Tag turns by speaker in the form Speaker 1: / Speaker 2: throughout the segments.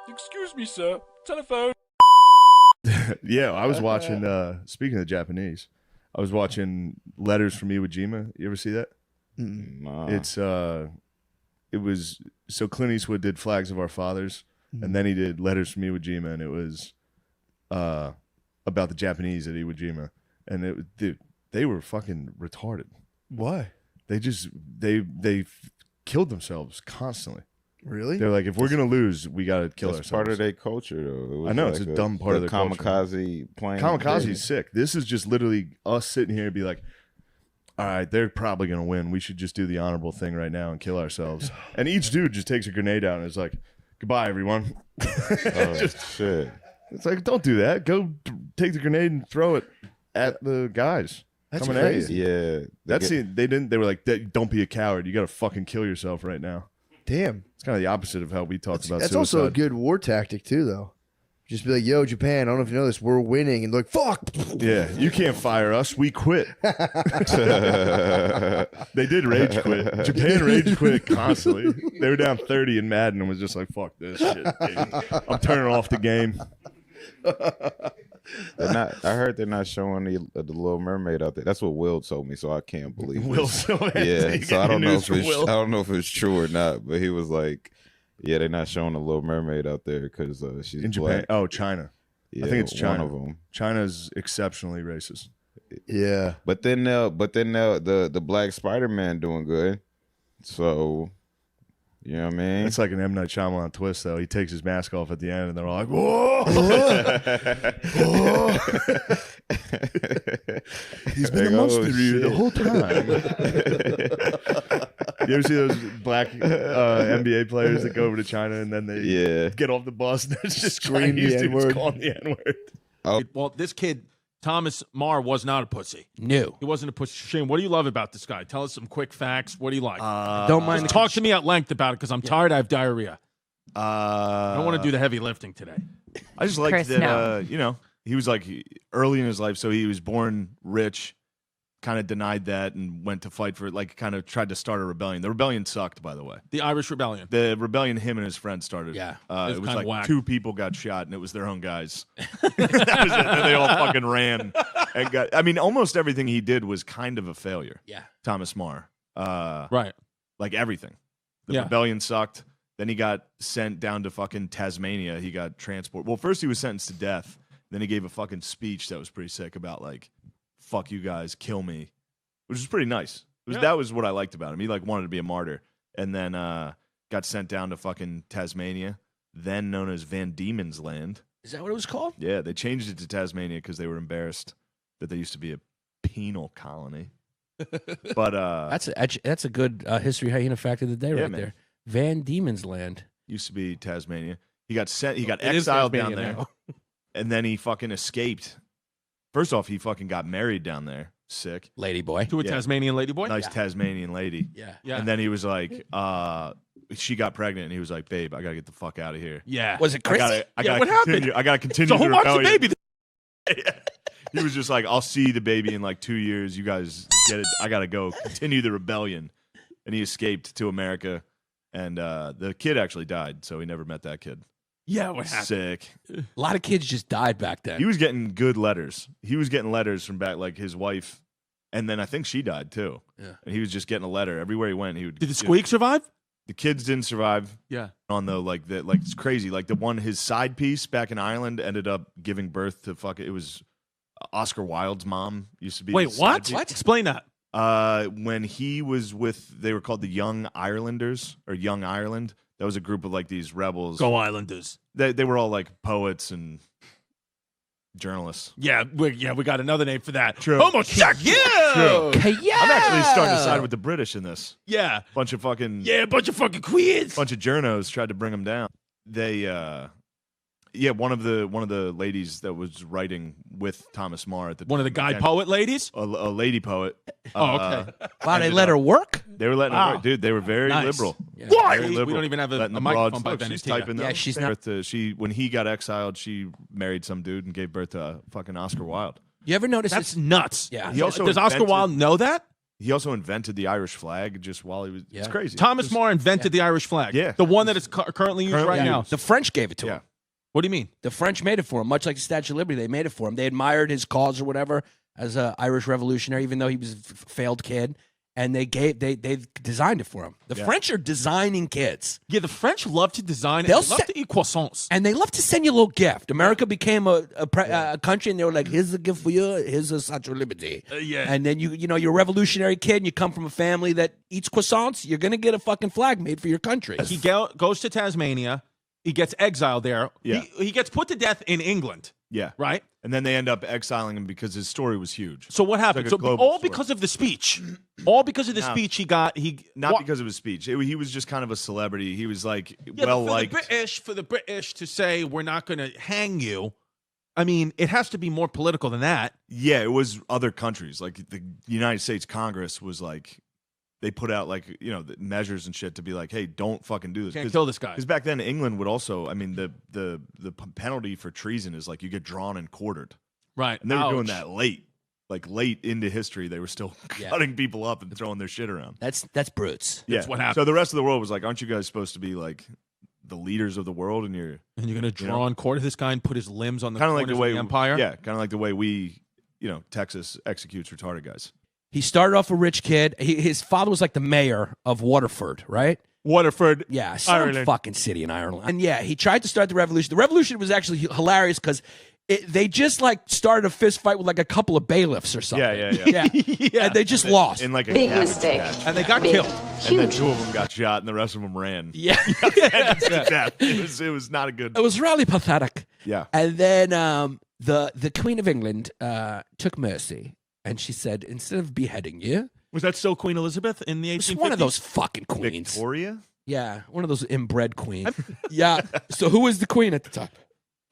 Speaker 1: Excuse me, sir. Telephone.
Speaker 2: Yeah, I was watching, speaking of Japanese, I was watching Letters from Iwo Jima. You ever see that?
Speaker 3: Nah.
Speaker 2: It was, so Clint Eastwood did Flags of Our Fathers, and then he did Letters from Iwo Jima, and it was about the Japanese at Iwo Jima. And dude, they were fucking retarded.
Speaker 4: Why?
Speaker 2: They killed themselves constantly.
Speaker 4: Really?
Speaker 2: They're like, if we're gonna lose, we gotta kill ourselves.
Speaker 3: Part of their culture, though.
Speaker 2: I know, it's a dumb part of their culture.
Speaker 3: Kamikaze plane.
Speaker 2: Kamikaze's sick. This is just literally us sitting here and be like, all right, they're probably gonna win. We should just do the honorable thing right now and kill ourselves. And each dude just takes a grenade out and is like, goodbye, everyone.
Speaker 3: Shit.
Speaker 2: It's like, don't do that. Go take the grenade and throw it at the guys.
Speaker 4: That's
Speaker 2: coming
Speaker 4: crazy.
Speaker 2: At you.
Speaker 3: Yeah.
Speaker 2: They were like, don't be a coward. You got to fucking kill yourself right now.
Speaker 4: Damn.
Speaker 2: It's kind of the opposite of how we talk about
Speaker 4: That's
Speaker 2: suicide.
Speaker 4: also a good war tactic, too, though. Just be like, yo, Japan, I don't know if you know this, we're winning. And like, fuck.
Speaker 2: Yeah, you can't fire us. We quit. They did rage quit. Japan rage quit constantly. They were down 30 in Madden and was just like, fuck this shit. Dude. I'm turning off the game.
Speaker 3: I heard they're not showing the Little Mermaid out there. That's what Will told me, so I can't believe
Speaker 2: Will,
Speaker 3: it. So I don't know if it's true or not, but he was like, yeah, they're not showing the Little Mermaid out there because she's
Speaker 2: in
Speaker 3: black.
Speaker 2: Japan. Oh, China.
Speaker 3: Yeah,
Speaker 2: I think it's China.
Speaker 3: One of them.
Speaker 2: China's exceptionally racist.
Speaker 4: Yeah.
Speaker 3: But then the Black Spider-Man doing good. So, you know what I mean?
Speaker 2: It's like an M. Night Shyamalan twist, though. He takes his mask off at the end, and they're all like, whoa! He's been a monster to you the whole time. You ever see those black NBA players that go over to China, and then they get off the bus, and there's just
Speaker 4: Scream the N-word.
Speaker 2: calling the N-word?
Speaker 3: Oh.
Speaker 1: Well, this kid, Thomas Marr, was not a pussy.
Speaker 5: No.
Speaker 1: He wasn't a pussy. Shane, what do you love about this guy? Tell us some quick facts. What do you like?
Speaker 5: Don't mind.
Speaker 1: Talk to me at length about it because I'm tired. I have diarrhea. I don't want to do the heavy lifting today.
Speaker 2: I just like
Speaker 6: Chris,
Speaker 2: that,
Speaker 6: no.
Speaker 2: He was like early in his life, so he was born rich, kind of denied that and went to fight for it, like kind of tried to start a rebellion. The rebellion sucked, by the way.
Speaker 1: The Irish Rebellion.
Speaker 2: The rebellion him and his friend started.
Speaker 1: Yeah.
Speaker 2: It was like
Speaker 1: whack.
Speaker 2: 2 people got shot, and it was their own guys. That was it. And they all fucking ran. And almost everything he did was kind of a failure.
Speaker 5: Yeah.
Speaker 2: Thomas Marr.
Speaker 1: Right.
Speaker 2: Like everything. The rebellion sucked. Then he got sent down to fucking Tasmania. He got transported. Well, first he was sentenced to death. Then he gave a fucking speech that was pretty sick about like, fuck you guys, kill me. Which was pretty nice. That was what I liked about him. He like wanted to be a martyr. And then got sent down to fucking Tasmania, then known as Van Diemen's Land.
Speaker 5: Is that what it was called?
Speaker 2: Yeah, they changed it to Tasmania because they were embarrassed that they used to be a penal colony. But
Speaker 5: That's a good history hyena fact of the day right
Speaker 2: man.
Speaker 5: there. Van Diemen's Land.
Speaker 2: Used to be Tasmania. He got exiled down there. And then he fucking escaped. First off, he fucking got married down there. Sick.
Speaker 5: Lady boy.
Speaker 1: To a Tasmanian lady boy?
Speaker 2: Nice Tasmanian lady.
Speaker 5: Yeah.
Speaker 1: Yeah.
Speaker 2: And then he was like, she got pregnant, and he was like, babe, I gotta get the fuck out of here.
Speaker 1: Yeah.
Speaker 5: Was it Chrissy?
Speaker 2: I gotta
Speaker 1: what
Speaker 2: continue.
Speaker 1: happened?
Speaker 2: I gotta continue
Speaker 1: So
Speaker 2: the
Speaker 1: who wants the
Speaker 2: rebellion.
Speaker 1: baby?
Speaker 2: He was just like, I'll see the baby in like 2 years. You guys get it. I gotta go continue the rebellion. And he escaped to America, and the kid actually died, so he never met that kid.
Speaker 1: Yeah, what happened?
Speaker 2: Sick.
Speaker 5: A lot of kids just died back then.
Speaker 2: He was getting good letters. He was getting letters from back, like his wife, and then I think she died too.
Speaker 5: Yeah.
Speaker 2: And he was just getting a letter everywhere he went. He would.
Speaker 1: Did the squeak survive?
Speaker 2: The kids didn't survive.
Speaker 1: Yeah.
Speaker 2: On it's crazy. Like the one, his side piece back in Ireland ended up giving birth to it was Oscar Wilde's mom used to be.
Speaker 1: Wait,
Speaker 2: his side
Speaker 1: what?
Speaker 2: piece.
Speaker 1: What? Explain that.
Speaker 2: When he was they were called the Young Irelanders or Young Ireland. That was a group of like these rebels.
Speaker 1: Go Islanders.
Speaker 2: They were all like poets and journalists.
Speaker 1: Yeah, we got another name for that.
Speaker 2: True.
Speaker 1: Homosexual.
Speaker 2: True.
Speaker 5: Yeah.
Speaker 2: I'm actually starting to side with the British in this.
Speaker 1: Yeah.
Speaker 2: Bunch of fucking
Speaker 1: Yeah, a bunch of fucking queers.
Speaker 2: bunch of journos tried to bring him down. They one of the ladies that was writing with Thomas Marr at the
Speaker 1: One of the guy poet ladies?
Speaker 2: a lady poet.
Speaker 1: Oh, okay.
Speaker 5: Wow, they let her work?
Speaker 2: They were letting her work. Dude, they were very
Speaker 1: Nice.
Speaker 2: liberal.
Speaker 5: Yeah.
Speaker 1: Why?
Speaker 2: Very
Speaker 1: We
Speaker 2: liberal.
Speaker 1: don't even have a
Speaker 2: Letting the
Speaker 1: microphone
Speaker 2: broads-
Speaker 1: by
Speaker 2: look,
Speaker 1: then.
Speaker 2: she's
Speaker 1: Tia.
Speaker 2: typing
Speaker 5: Yeah,
Speaker 2: them.
Speaker 5: she's not.
Speaker 2: When he got exiled, she married some dude and gave birth to fucking Oscar Wilde.
Speaker 5: You ever notice
Speaker 1: That's
Speaker 5: it's
Speaker 1: nuts.
Speaker 5: Yeah.
Speaker 2: He also
Speaker 1: Does Oscar
Speaker 2: invented-
Speaker 1: Wilde know that?
Speaker 2: He also invented the Irish flag just while he was.
Speaker 5: Yeah.
Speaker 2: It's crazy.
Speaker 1: Thomas More invented the Irish flag.
Speaker 2: Yeah.
Speaker 1: The one that is currently used right now.
Speaker 5: The French gave it to
Speaker 2: Yeah.
Speaker 5: him.
Speaker 1: What do you mean?
Speaker 5: The French made it for him, much like the Statue of Liberty. They made it for him. They admired his cause or whatever as an Irish revolutionary, even though he was a failed kid. And they designed it for him. The French are designing kids.
Speaker 1: Yeah, the French love to design.
Speaker 5: They'll
Speaker 1: They love to eat croissants.
Speaker 5: And they love to send you a little gift. America became a country, and they were like, "Here's a gift for you. Here's a Statue of Liberty."
Speaker 1: Yeah.
Speaker 5: And then you're a revolutionary kid, and you come from a family that eats croissants. You're gonna get a fucking flag made for your country.
Speaker 1: He goes to Tasmania. He gets exiled there.
Speaker 2: Yeah.
Speaker 1: He gets put to death in England.
Speaker 2: Yeah.
Speaker 1: Right?
Speaker 2: And then they end up exiling him because his story was huge.
Speaker 1: So what happened?
Speaker 2: like a
Speaker 1: So
Speaker 2: global
Speaker 1: all
Speaker 2: story.
Speaker 1: because of the speech. All because of the speech he got.
Speaker 2: Not because of his speech. He was just kind of a celebrity. He was like
Speaker 1: Yeah,
Speaker 2: well
Speaker 1: but
Speaker 2: liked.
Speaker 1: for the British to say we're not going to hang you. I mean, it has to be more political than that.
Speaker 2: Yeah, it was other countries. Like the United States Congress was like, they put out like, the measures and shit to be like, hey, don't fucking do this.
Speaker 1: Can't kill this guy.
Speaker 2: Because back then England would also, I mean, the penalty for treason is like you get drawn and quartered.
Speaker 1: Right.
Speaker 2: And they were doing
Speaker 1: Ouch.
Speaker 2: that late. Like late into history, they were still cutting people up and throwing their shit around.
Speaker 5: That's brutes.
Speaker 2: Yeah.
Speaker 1: That's what happened.
Speaker 2: So the rest of the world was like, aren't you guys supposed to be like the leaders of the world? And you're
Speaker 1: And you're going to draw and quarter this guy and put his limbs on the
Speaker 2: kind of
Speaker 1: corners
Speaker 2: like the way
Speaker 1: of the empire?
Speaker 2: Yeah, kind of like the way we, Texas executes retarded guys.
Speaker 5: He started off a rich kid. His father was like the mayor of Waterford, right?
Speaker 1: Waterford.
Speaker 5: Yeah, some
Speaker 1: Ireland.
Speaker 5: fucking city in Ireland. And yeah, he tried to start the revolution. The revolution was actually hilarious because they just like started a fist fight with like a couple of bailiffs or something.
Speaker 2: Yeah.
Speaker 5: Yeah. And they just lost.
Speaker 2: In like a
Speaker 6: Big
Speaker 2: cabbage
Speaker 6: mistake.
Speaker 2: patch.
Speaker 1: And they got
Speaker 6: Big.
Speaker 1: killed.
Speaker 2: And then two of them got shot, and the rest of them ran.
Speaker 5: Yeah.
Speaker 2: Sentenced to death. It was not a good.
Speaker 5: It was really pathetic.
Speaker 2: Yeah.
Speaker 5: And then the Queen of England took mercy, and she said, instead of beheading you,
Speaker 1: Was that still Queen Elizabeth in the 1850s?
Speaker 5: it's one of those fucking queens.
Speaker 2: Victoria.
Speaker 5: Yeah, one of those inbred queens. Yeah. So who was the queen at the time?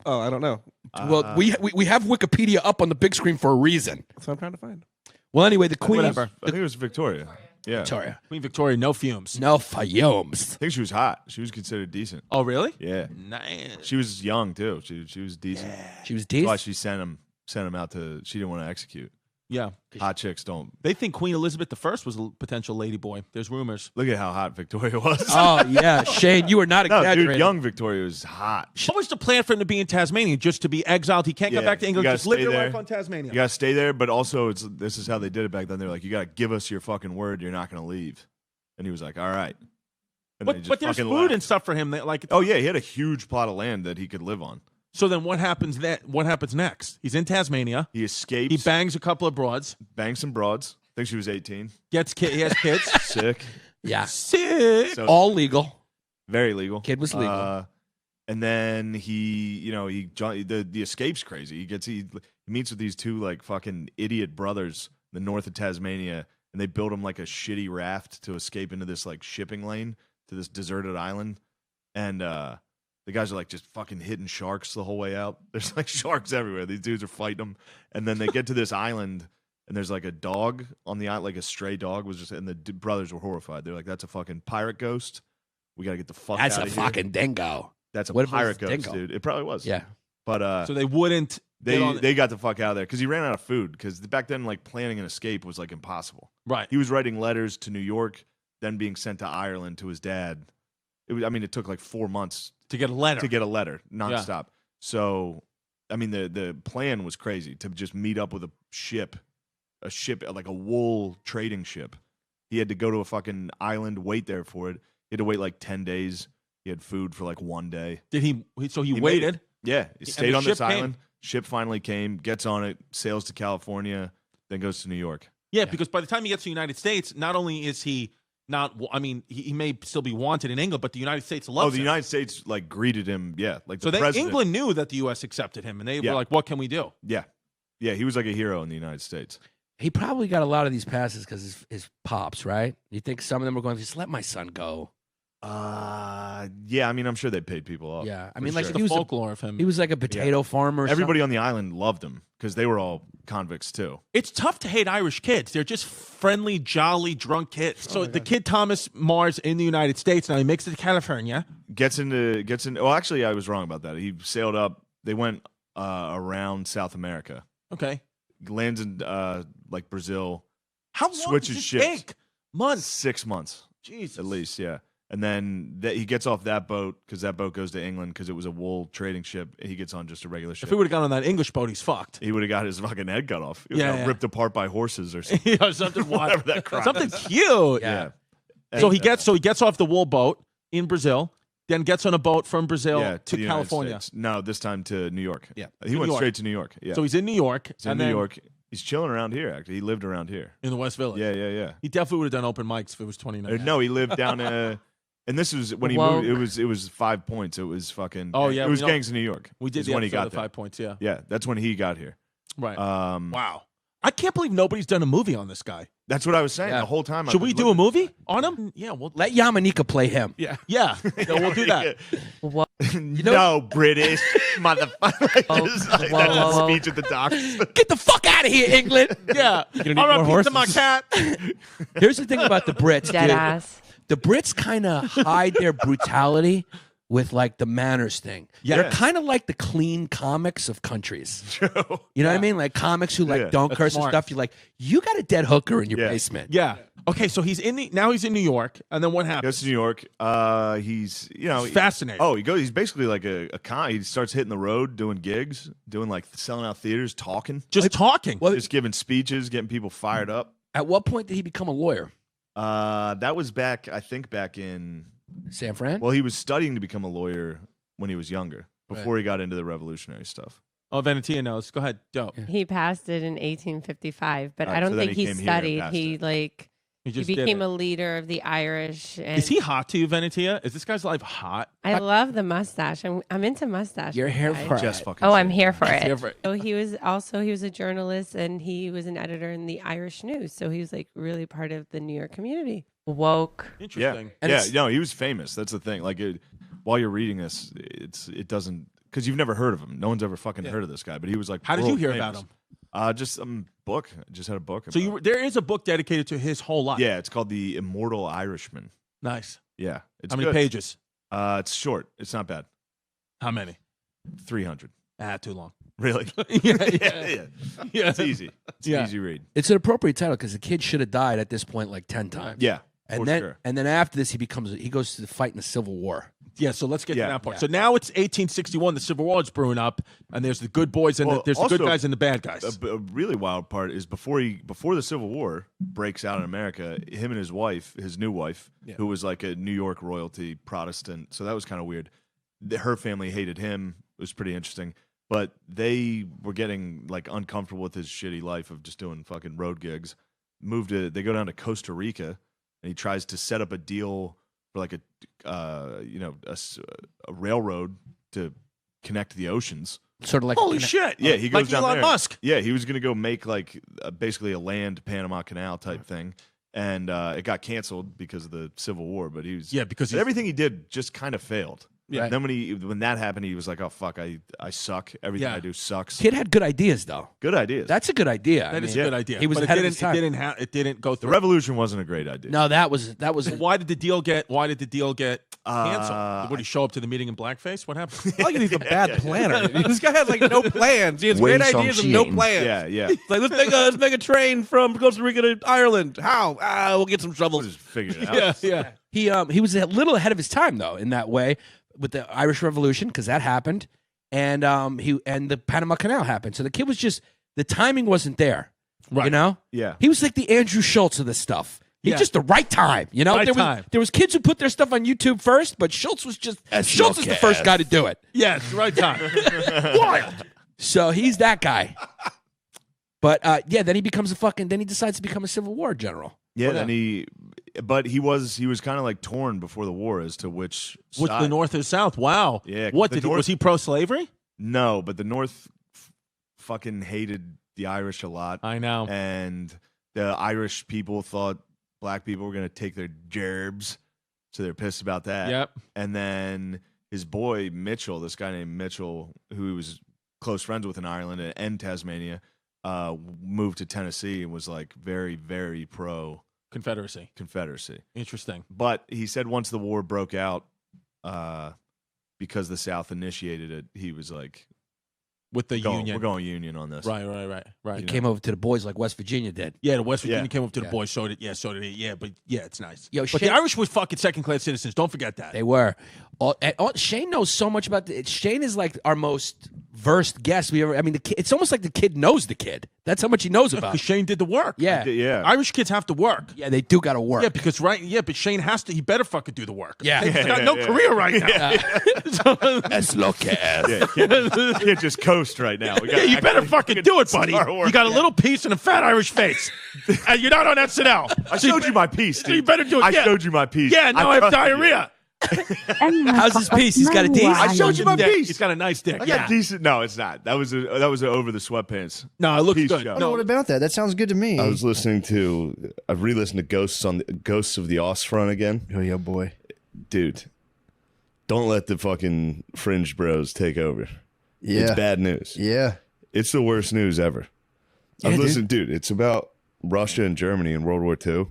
Speaker 7: Oh, I don't know.
Speaker 5: Well, we have Wikipedia up on the big screen for a reason.
Speaker 7: That's what I'm trying to find.
Speaker 5: Well, anyway, the queen.
Speaker 1: Whatever.
Speaker 2: I think it was Victoria. Yeah.
Speaker 5: Victoria.
Speaker 1: Queen Victoria, no fumes.
Speaker 5: No fayoums.
Speaker 2: I think she was hot. She was considered decent.
Speaker 1: Oh, really?
Speaker 2: Yeah.
Speaker 1: Nice.
Speaker 2: She was young too. She was decent.
Speaker 5: She was
Speaker 2: That's why
Speaker 5: decent.
Speaker 2: she sent him out to. She didn't want to execute.
Speaker 1: Yeah.
Speaker 2: Hot chicks don't.
Speaker 1: They think Queen Elizabeth I was a potential ladyboy. There's rumors.
Speaker 2: Look at how hot Victoria was.
Speaker 5: Oh yeah, Shane, you are not
Speaker 2: no,
Speaker 5: exaggerating.
Speaker 2: dude, young Victoria was hot.
Speaker 1: What was the plan for him to be in Tasmania? Just to be exiled? He can't
Speaker 2: Yeah,
Speaker 1: go back to
Speaker 2: you
Speaker 1: England.
Speaker 2: gotta
Speaker 1: Just live
Speaker 2: stay
Speaker 1: your
Speaker 2: there.
Speaker 1: life on Tasmania.
Speaker 2: You gotta stay there, but also this is how they did it back then. They're like, you gotta give us your fucking word. You're not gonna leave. And he was like, all right. And they just
Speaker 1: But there's
Speaker 2: fucking
Speaker 1: food
Speaker 2: left.
Speaker 1: and stuff for him. That, like,
Speaker 2: Oh yeah, he had a huge plot of land that he could live on.
Speaker 1: So then what happens? What happens next? He's in Tasmania.
Speaker 2: He escapes.
Speaker 1: He bangs a couple of broads.
Speaker 2: Bangs some broads. I think she was 18.
Speaker 1: He has kids.
Speaker 2: Sick.
Speaker 5: Yeah,
Speaker 1: Sick.
Speaker 2: So
Speaker 5: all legal.
Speaker 2: very legal.
Speaker 5: Kid was legal.
Speaker 2: And then the escape's crazy. He meets with these two like fucking idiot brothers in the north of Tasmania, and they build him like a shitty raft to escape into this like shipping lane to this deserted island. And the guys are like just fucking hitting sharks the whole way out. There's like sharks everywhere. These dudes are fighting them, and then they get to this island. And there's like a dog on the island, like a stray dog was just, and the brothers were horrified. They're like, "That's a fucking pirate ghost. We got to get the fuck
Speaker 5: That's
Speaker 2: out
Speaker 5: a
Speaker 2: of here."
Speaker 5: fucking dingo.
Speaker 2: That's a
Speaker 5: What if it was
Speaker 2: pirate
Speaker 5: a
Speaker 2: ghost,
Speaker 5: dingo?
Speaker 2: dude. It probably was.
Speaker 5: Yeah.
Speaker 2: But
Speaker 1: So they wouldn't.
Speaker 2: they got the fuck out of there because he ran out of food. Because back then, like planning an escape was like impossible.
Speaker 1: Right.
Speaker 2: He was writing letters to New York, then being sent to Ireland to his dad. It took like 4 months
Speaker 1: To get a letter.
Speaker 2: to get a letter nonstop. So, I mean, the plan was crazy to just meet up with a ship like a wool trading ship. He had to go to a fucking island, wait there for it. He had to wait like 10 days. He had food for like 1 day.
Speaker 1: Did he? So he
Speaker 2: He made
Speaker 1: waited.
Speaker 2: it. Yeah, he
Speaker 1: And
Speaker 2: stayed
Speaker 1: the
Speaker 2: on this
Speaker 1: ship came.
Speaker 2: island. Ship finally came, gets on it, sails to California, then goes to New York.
Speaker 1: Yeah, because by the time he gets to the United States, not only is he not. I mean, he may still be wanted in England, but the United States loves
Speaker 2: Oh, the
Speaker 1: him.
Speaker 2: United States like greeted him. Yeah, like
Speaker 1: So
Speaker 2: the president.
Speaker 1: England knew that the U.S. accepted him, and they
Speaker 2: Yeah.
Speaker 1: were like, "What can we do?"
Speaker 2: Yeah, he was like a hero in the United States.
Speaker 5: He probably got a lot of these passes because his pops, right? You think some of them were going, just let my son go?
Speaker 2: Yeah, I mean, I'm sure they paid people off.
Speaker 5: Yeah, I
Speaker 2: for
Speaker 5: mean, like
Speaker 2: sure.
Speaker 5: if
Speaker 1: The
Speaker 5: he was,
Speaker 1: folklore of him.
Speaker 5: he was like a potato farmer. Or
Speaker 2: Everybody on the island loved him because they were all convicts too.
Speaker 1: It's tough to hate Irish kids. They're just friendly, jolly, drunk kids. So the kid Thomas Mars in the United States, now he makes it to California.
Speaker 2: Gets in. Well, actually, I was wrong about that. He sailed up. They went around South America.
Speaker 1: Okay.
Speaker 2: Lands in like Brazil,
Speaker 1: How long
Speaker 2: switches
Speaker 1: does it
Speaker 2: ships.
Speaker 1: take? Months.
Speaker 2: 6 months.
Speaker 1: Jesus.
Speaker 2: At least, yeah. And then he gets off that boat because that boat goes to England because it was a wool trading ship. He gets on just a regular ship.
Speaker 1: If he would have gone on that English boat, he's fucked.
Speaker 2: He would have got his fucking head cut off. He
Speaker 1: Yeah,
Speaker 2: got
Speaker 1: yeah.
Speaker 2: ripped apart by horses or something.
Speaker 1: Yeah, something
Speaker 2: Whatever that crap
Speaker 1: something
Speaker 2: is.
Speaker 1: cute.
Speaker 2: Yeah.
Speaker 1: So he gets off the wool boat in Brazil, then gets on a boat from Brazil
Speaker 2: Yeah,
Speaker 1: to
Speaker 2: the United
Speaker 1: California.
Speaker 2: States. No, this time to New York.
Speaker 5: Yeah.
Speaker 2: He
Speaker 1: New
Speaker 2: went
Speaker 1: York.
Speaker 2: straight to New York. Yeah.
Speaker 1: So he's in New York.
Speaker 2: He's in New York. He's chilling around here, actually. He lived around here.
Speaker 1: In the West Village.
Speaker 2: Yeah.
Speaker 1: He definitely would have done open mics if it was 29.
Speaker 2: No, he lived down and this was when he
Speaker 6: Woke.
Speaker 2: moved. It was 5 points. It was fucking.
Speaker 1: Oh, yeah,
Speaker 2: It was
Speaker 1: we know-
Speaker 2: Gangs of New York.
Speaker 1: We did
Speaker 2: is
Speaker 1: the
Speaker 2: when he
Speaker 1: episode
Speaker 2: got
Speaker 1: of
Speaker 2: there.
Speaker 1: 5 points, yeah.
Speaker 2: Yeah, that's when he got here.
Speaker 1: Right.
Speaker 2: Wow.
Speaker 1: I can't believe nobody's done a movie on this guy.
Speaker 2: That's what I was saying
Speaker 5: Yeah.
Speaker 2: the whole time. I
Speaker 1: Should
Speaker 2: was
Speaker 1: we do a
Speaker 2: looking-
Speaker 1: movie on him? Yeah, we'll
Speaker 5: Let Yamanika play him.
Speaker 1: Yeah, we'll do that.
Speaker 6: Whoa.
Speaker 2: No, British motherfucker. Like
Speaker 6: whoa,
Speaker 2: that
Speaker 6: whoa.
Speaker 2: speech at the docks.
Speaker 5: Get the fuck out of here, England.
Speaker 1: Yeah.
Speaker 5: You're gonna need
Speaker 1: All right,
Speaker 5: more
Speaker 1: pizza my
Speaker 5: horses.
Speaker 1: cat.
Speaker 5: Here's the thing about the Brits,
Speaker 6: Dead
Speaker 5: dude.
Speaker 6: ass.
Speaker 5: The Brits kind of hide their brutality with like the manners thing.
Speaker 1: Yeah.
Speaker 5: They're kind of like the clean comics of countries. You know what I mean? Like comics who like
Speaker 2: Yeah.
Speaker 5: don't
Speaker 1: That's
Speaker 5: curse
Speaker 1: smart.
Speaker 5: and stuff. You're like, you got a dead hooker in your
Speaker 2: Yeah.
Speaker 5: basement.
Speaker 1: Yeah. Okay, so he's now he's in New York, and then what happens?
Speaker 2: Goes to New York. He's
Speaker 1: It's fascinating.
Speaker 2: Oh, he's basically like a con. He starts hitting the road, doing gigs, doing like selling out theaters, talking,
Speaker 1: Just talking.
Speaker 5: Well,
Speaker 2: just giving speeches, getting people fired up.
Speaker 5: At what point did he become a lawyer?
Speaker 2: That was back in.
Speaker 5: San Fran?
Speaker 2: Well, he was studying to become a lawyer when he was younger, before he got into the revolutionary stuff.
Speaker 1: Oh, Venetia knows. Go ahead. Dope.
Speaker 6: He passed it in 1855, but I
Speaker 2: so
Speaker 6: don't
Speaker 2: then
Speaker 6: think
Speaker 2: he
Speaker 6: he
Speaker 2: came here and
Speaker 6: studied.
Speaker 2: passed
Speaker 6: He
Speaker 2: it.
Speaker 1: He
Speaker 6: he
Speaker 1: just did
Speaker 6: became
Speaker 1: it.
Speaker 6: a leader of the Irish. And
Speaker 1: Is he hot to you, Venetia? Is this guy's life hot?
Speaker 6: I love the mustache. I'm into mustache.
Speaker 5: You're here
Speaker 6: guys.
Speaker 5: for it.
Speaker 2: Just fucking.
Speaker 6: Oh, I'm
Speaker 2: say
Speaker 6: here for it.
Speaker 1: Here for-
Speaker 6: So he was a journalist and he was an editor in the Irish News. So he was like really part of the New York community. Woke.
Speaker 2: Yeah,
Speaker 1: Interesting.
Speaker 5: And
Speaker 2: yeah.
Speaker 5: it's-
Speaker 2: No, he was famous. That's the thing. Like, while you're reading this, it doesn't because you've never heard of him. No one's ever fucking heard of this guy. But he was like,
Speaker 1: How did you
Speaker 2: world
Speaker 1: hear
Speaker 2: famous.
Speaker 1: about him?
Speaker 2: Just some book. I just had a book.
Speaker 1: So
Speaker 2: about
Speaker 1: there is a book dedicated to his whole life.
Speaker 2: Yeah, it's called The Immortal Irishman.
Speaker 1: Nice.
Speaker 2: Yeah, it's
Speaker 1: How many
Speaker 2: good.
Speaker 1: pages?
Speaker 2: It's short. It's not bad.
Speaker 1: How many?
Speaker 2: 300.
Speaker 1: Too long.
Speaker 2: Really?
Speaker 1: yeah,
Speaker 2: yeah. It's easy. It's
Speaker 1: Yeah.
Speaker 2: an easy read.
Speaker 5: It's an appropriate title because the kid should have died at this point like 10 times.
Speaker 2: Yeah,
Speaker 5: And
Speaker 2: for
Speaker 5: then
Speaker 2: sure.
Speaker 5: and then after this he goes to fight in the Civil War.
Speaker 1: Yeah, so let's get to
Speaker 2: Yeah.
Speaker 1: that part. So now it's 1861. The Civil War is brewing up, and there's the good boys and
Speaker 2: Well,
Speaker 1: there's the good
Speaker 2: also,
Speaker 1: guys and the bad guys.
Speaker 2: A really wild part is before the Civil War breaks out in America, him and his wife, his new wife, who was like a New York royalty Protestant, so that was kind of weird. Her family hated him. It was pretty interesting, but they were getting like uncomfortable with his shitty life of just doing fucking road gigs. They go down to Costa Rica, and he tries to set up a deal for like a railroad to connect the oceans.
Speaker 5: Sort of like
Speaker 1: Holy shit!
Speaker 2: Yeah, he goes
Speaker 1: like
Speaker 2: down
Speaker 1: Elon
Speaker 2: there.
Speaker 1: Musk.
Speaker 2: Yeah, he was going to go make like basically a land Panama Canal type thing, and it got canceled because of the Civil War. But he was
Speaker 1: Because
Speaker 2: but everything he did just kind of failed.
Speaker 1: Yeah.
Speaker 2: And then when that happened, he was like, "Oh fuck, I suck. Everything
Speaker 1: Yeah.
Speaker 2: I do sucks."
Speaker 5: Kid had good ideas though.
Speaker 2: Good ideas.
Speaker 5: That's a good idea.
Speaker 1: That
Speaker 5: I
Speaker 1: is
Speaker 5: mean,
Speaker 1: a good idea.
Speaker 5: He was
Speaker 1: but
Speaker 5: ahead
Speaker 1: it
Speaker 5: of his time.
Speaker 1: it didn't go
Speaker 2: the
Speaker 1: through.
Speaker 2: revolution wasn't a great idea.
Speaker 5: No, that was
Speaker 1: Why did the deal get canceled?
Speaker 2: Uh,
Speaker 1: Would he show up to the meeting in blackface? What happened?
Speaker 7: I think he's a bad planner. This guy has like no plans. He has
Speaker 3: Wei
Speaker 7: great ideas and no
Speaker 3: Song-Chien.
Speaker 7: plans.
Speaker 2: yeah.
Speaker 7: It's like let's make a train from Costa Rica to Ireland. How? We'll get some
Speaker 2: We'll
Speaker 7: shovels.
Speaker 2: just figure it out.
Speaker 1: yeah.
Speaker 5: he was a little ahead of his time though in that way with the Irish Revolution because that happened, and the Panama Canal happened. So the kid was just the timing wasn't there.
Speaker 1: Right.
Speaker 5: You know,
Speaker 2: Yeah.
Speaker 5: he was like the Andrew Schultz of this stuff. He
Speaker 1: Yeah.
Speaker 5: just the right time. You know,
Speaker 1: Right time.
Speaker 5: there was kids who put their stuff on YouTube first, but Schultz was just Schultz is the first guy to do it.
Speaker 1: Yeah, it's the right time.
Speaker 5: Wild. So he's that guy. But then he becomes then he decides to become a Civil War general.
Speaker 2: Yeah,
Speaker 1: Oh, yeah.
Speaker 2: and he was kind of like torn before the war as to which
Speaker 1: With the
Speaker 2: side.
Speaker 1: North or South? Wow.
Speaker 2: Yeah,
Speaker 1: What
Speaker 2: the
Speaker 1: did was he pro-slavery?
Speaker 2: No, but the North fucking hated the Irish a lot,
Speaker 1: I know.
Speaker 2: and the Irish people thought black people were going to take their gerbs, so they're pissed about that.
Speaker 1: Yep.
Speaker 2: And then his boy Mitchell, this guy named Mitchell, who he was close friends with in Ireland and Tasmania, moved to Tennessee and was like very, very pro
Speaker 1: Confederacy.
Speaker 2: Confederacy.
Speaker 1: Interesting.
Speaker 2: But he said once the war broke out, because the South initiated it, he was like,
Speaker 1: with the union.
Speaker 2: We're going union on this.
Speaker 1: Right.
Speaker 5: He came over to the boys like West Virginia did.
Speaker 1: Yeah, the West Virginia
Speaker 2: Yeah.
Speaker 1: came up to the boys. So did he. Yeah, but yeah, it's nice.
Speaker 5: Yo,
Speaker 1: but the Irish were fucking second-class citizens. Don't forget that.
Speaker 5: They were. Shane knows so much about Shane is like our most versed guest we ever. I mean, it's almost like the kid knows the kid. That's how much he knows about.
Speaker 1: Because Shane did the work.
Speaker 5: Yeah.
Speaker 2: Yeah.
Speaker 1: Irish kids have to work.
Speaker 5: Yeah, they do got to work.
Speaker 1: Yeah, because but Shane has to. He better fucking do the work.
Speaker 5: Yeah.
Speaker 1: He's got no career right now.
Speaker 5: Let's look at.
Speaker 2: Yeah, you can't just coast right now.
Speaker 1: Yeah, you better fucking do it, buddy. You got a little piece and a fat Irish face, and you're not on SNL.
Speaker 2: I showed you my piece,
Speaker 1: So you
Speaker 2: dude.
Speaker 1: better do it.
Speaker 2: I
Speaker 1: Yeah.
Speaker 2: showed you my piece.
Speaker 1: Yeah, now I have diarrhea.
Speaker 5: How's his piece? He's got a teeth.
Speaker 2: I showed you my
Speaker 1: Dick.
Speaker 2: piece.
Speaker 1: He's got a nice dick.
Speaker 2: I got decent. No, it's not. That was a over the sweatpants.
Speaker 1: No, it looks
Speaker 2: Piece
Speaker 1: good.
Speaker 2: show.
Speaker 4: No, what about that? That sounds good to me.
Speaker 8: I was listening to. I've re-listened to Ghosts of the Oss Front again.
Speaker 4: Oh yeah, boy.
Speaker 8: Dude, don't let the fucking fringe bros take over.
Speaker 4: Yeah.
Speaker 8: It's bad news.
Speaker 4: Yeah.
Speaker 8: It's the worst news ever.
Speaker 4: Yeah,
Speaker 8: I've listened, dude. It's about Russia and Germany in World War II.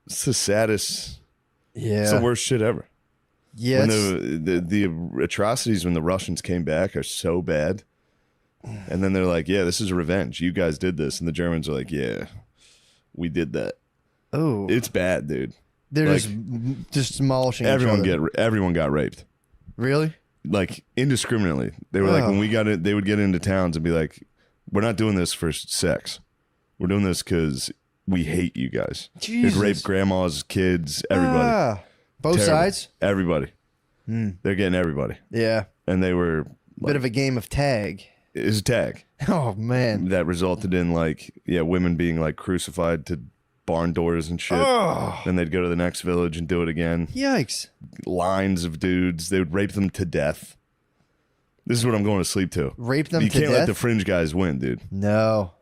Speaker 8: It's the saddest.
Speaker 4: Yeah.
Speaker 8: It's the worst shit ever.
Speaker 4: Yeah.
Speaker 8: When the atrocities when the Russians came back are so bad, and then they're like, "Yeah, this is revenge. You guys did this," and the Germans are like, "Yeah, we did that."
Speaker 4: Oh.
Speaker 8: It's bad, dude.
Speaker 4: They're
Speaker 8: like,
Speaker 4: just demolishing
Speaker 8: Everyone
Speaker 4: each other.
Speaker 8: everyone got raped,
Speaker 4: Really?
Speaker 8: like indiscriminately. They were like, when we got it, they would get into towns and be like, "We're not doing this for sex. We're doing this because we hate you guys."
Speaker 4: Jesus.
Speaker 8: They'd rape grandmas, kids, everybody.
Speaker 4: Ah. Both
Speaker 8: Terrible.
Speaker 4: sides?
Speaker 8: Everybody. They're getting everybody,
Speaker 4: Yeah.
Speaker 8: and they were
Speaker 4: Bit of a game of tag.
Speaker 8: it was a tag.
Speaker 4: Oh man.
Speaker 8: That resulted in women being like crucified to barn doors and shit.
Speaker 4: Oh.
Speaker 8: Then they'd go to the next village and do it again.
Speaker 4: Yikes.
Speaker 8: Lines of dudes. They would rape them to death. This is what I'm going to sleep to.
Speaker 4: Rape them
Speaker 8: You
Speaker 4: to
Speaker 8: can't let
Speaker 4: death?
Speaker 8: the fringe guys win, dude.
Speaker 4: No.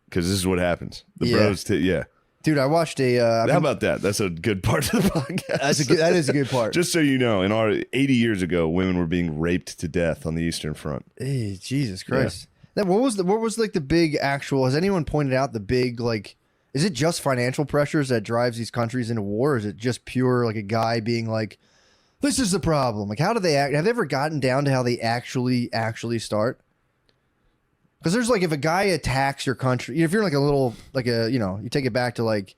Speaker 8: Because this is what happens. The
Speaker 4: Yeah.
Speaker 8: bros, yeah.
Speaker 4: Dude, I watched a
Speaker 8: How about that? That's a good part of the podcast.
Speaker 4: that is a good part.
Speaker 8: Just so you know, in our 80 years ago, women were being raped to death on the Eastern Front.
Speaker 4: Hey, Jesus Christ. That what was like the big actual has anyone pointed out the big like is it just financial pressures that drives these countries into war? Or is it just pure like a guy being like, this is the problem? Like how do they act? Have they ever gotten down to how they actually start? Because there's like if a guy attacks your country, if you're like a little like a you take it back to like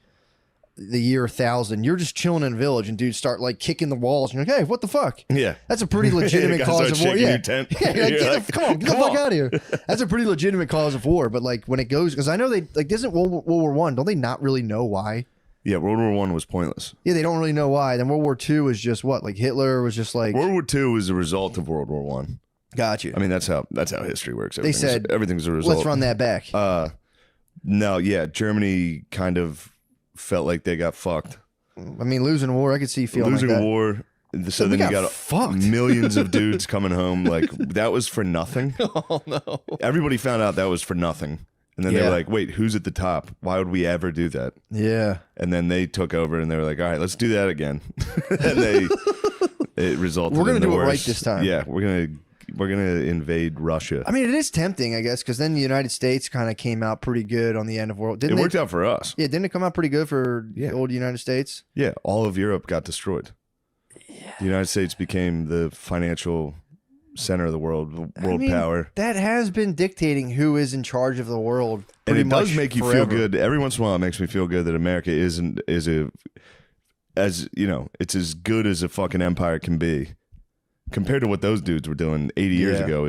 Speaker 4: the year 1000, you're just chilling in a village and dudes start like kicking the walls and you're like, hey, what the fuck?
Speaker 8: Yeah.
Speaker 4: That's a pretty legitimate
Speaker 8: Guys
Speaker 4: cause
Speaker 8: start
Speaker 4: of war.
Speaker 8: shaking
Speaker 4: Yeah.
Speaker 8: your tent.
Speaker 4: Yeah, you're like,
Speaker 8: You're like,
Speaker 4: come on, get the fuck out of here. That's a pretty legitimate cause of war. But like when it goes, because I know they like isn't World War One, don't they not really know why?
Speaker 8: Yeah, World War I was pointless.
Speaker 4: Yeah, they don't really know why. Then World War II was just what? Like Hitler was just like
Speaker 8: World War II was a result of World War One.
Speaker 4: got you.
Speaker 8: I mean, that's how history works.
Speaker 4: They said,
Speaker 8: everything's a result.
Speaker 4: Let's run that back.
Speaker 8: No, yeah, Germany kind of felt like they got fucked.
Speaker 4: I mean, losing a war, I could see feeling
Speaker 8: Losing
Speaker 4: like
Speaker 8: a
Speaker 4: that.
Speaker 8: war. So
Speaker 4: We
Speaker 8: then you
Speaker 4: got
Speaker 8: got
Speaker 4: fucked.
Speaker 8: millions of dudes coming home. Like that was for nothing.
Speaker 4: Oh no.
Speaker 8: Everybody found out that was for nothing. And then they
Speaker 4: Yeah.
Speaker 8: were like, wait, who's at the top? Why would we ever do that?
Speaker 4: Yeah.
Speaker 8: And then they took over and they were like, all right, let's do that again. And it resulted
Speaker 4: We're gonna
Speaker 8: in the
Speaker 4: do it right
Speaker 8: worst.
Speaker 4: this time.
Speaker 8: Yeah, we're gonna invade Russia.
Speaker 4: I mean, it is tempting, I guess, because then the United States kind of came out pretty good on the end of world.
Speaker 8: It worked out for us.
Speaker 4: Yeah, didn't it come out pretty good for
Speaker 8: Yeah.
Speaker 4: the old United States?
Speaker 8: Yeah, all of Europe got destroyed. The United States became the financial center of the world
Speaker 4: I mean,
Speaker 8: power.
Speaker 4: That has been dictating who is in charge of the world.
Speaker 8: And
Speaker 4: pretty
Speaker 8: it does
Speaker 4: much
Speaker 8: make you
Speaker 4: forever.
Speaker 8: feel good. Every once in a while, it makes me feel good that America it's as good as a fucking empire can be compared to what those dudes were doing 80 years
Speaker 4: Yeah.
Speaker 8: ago.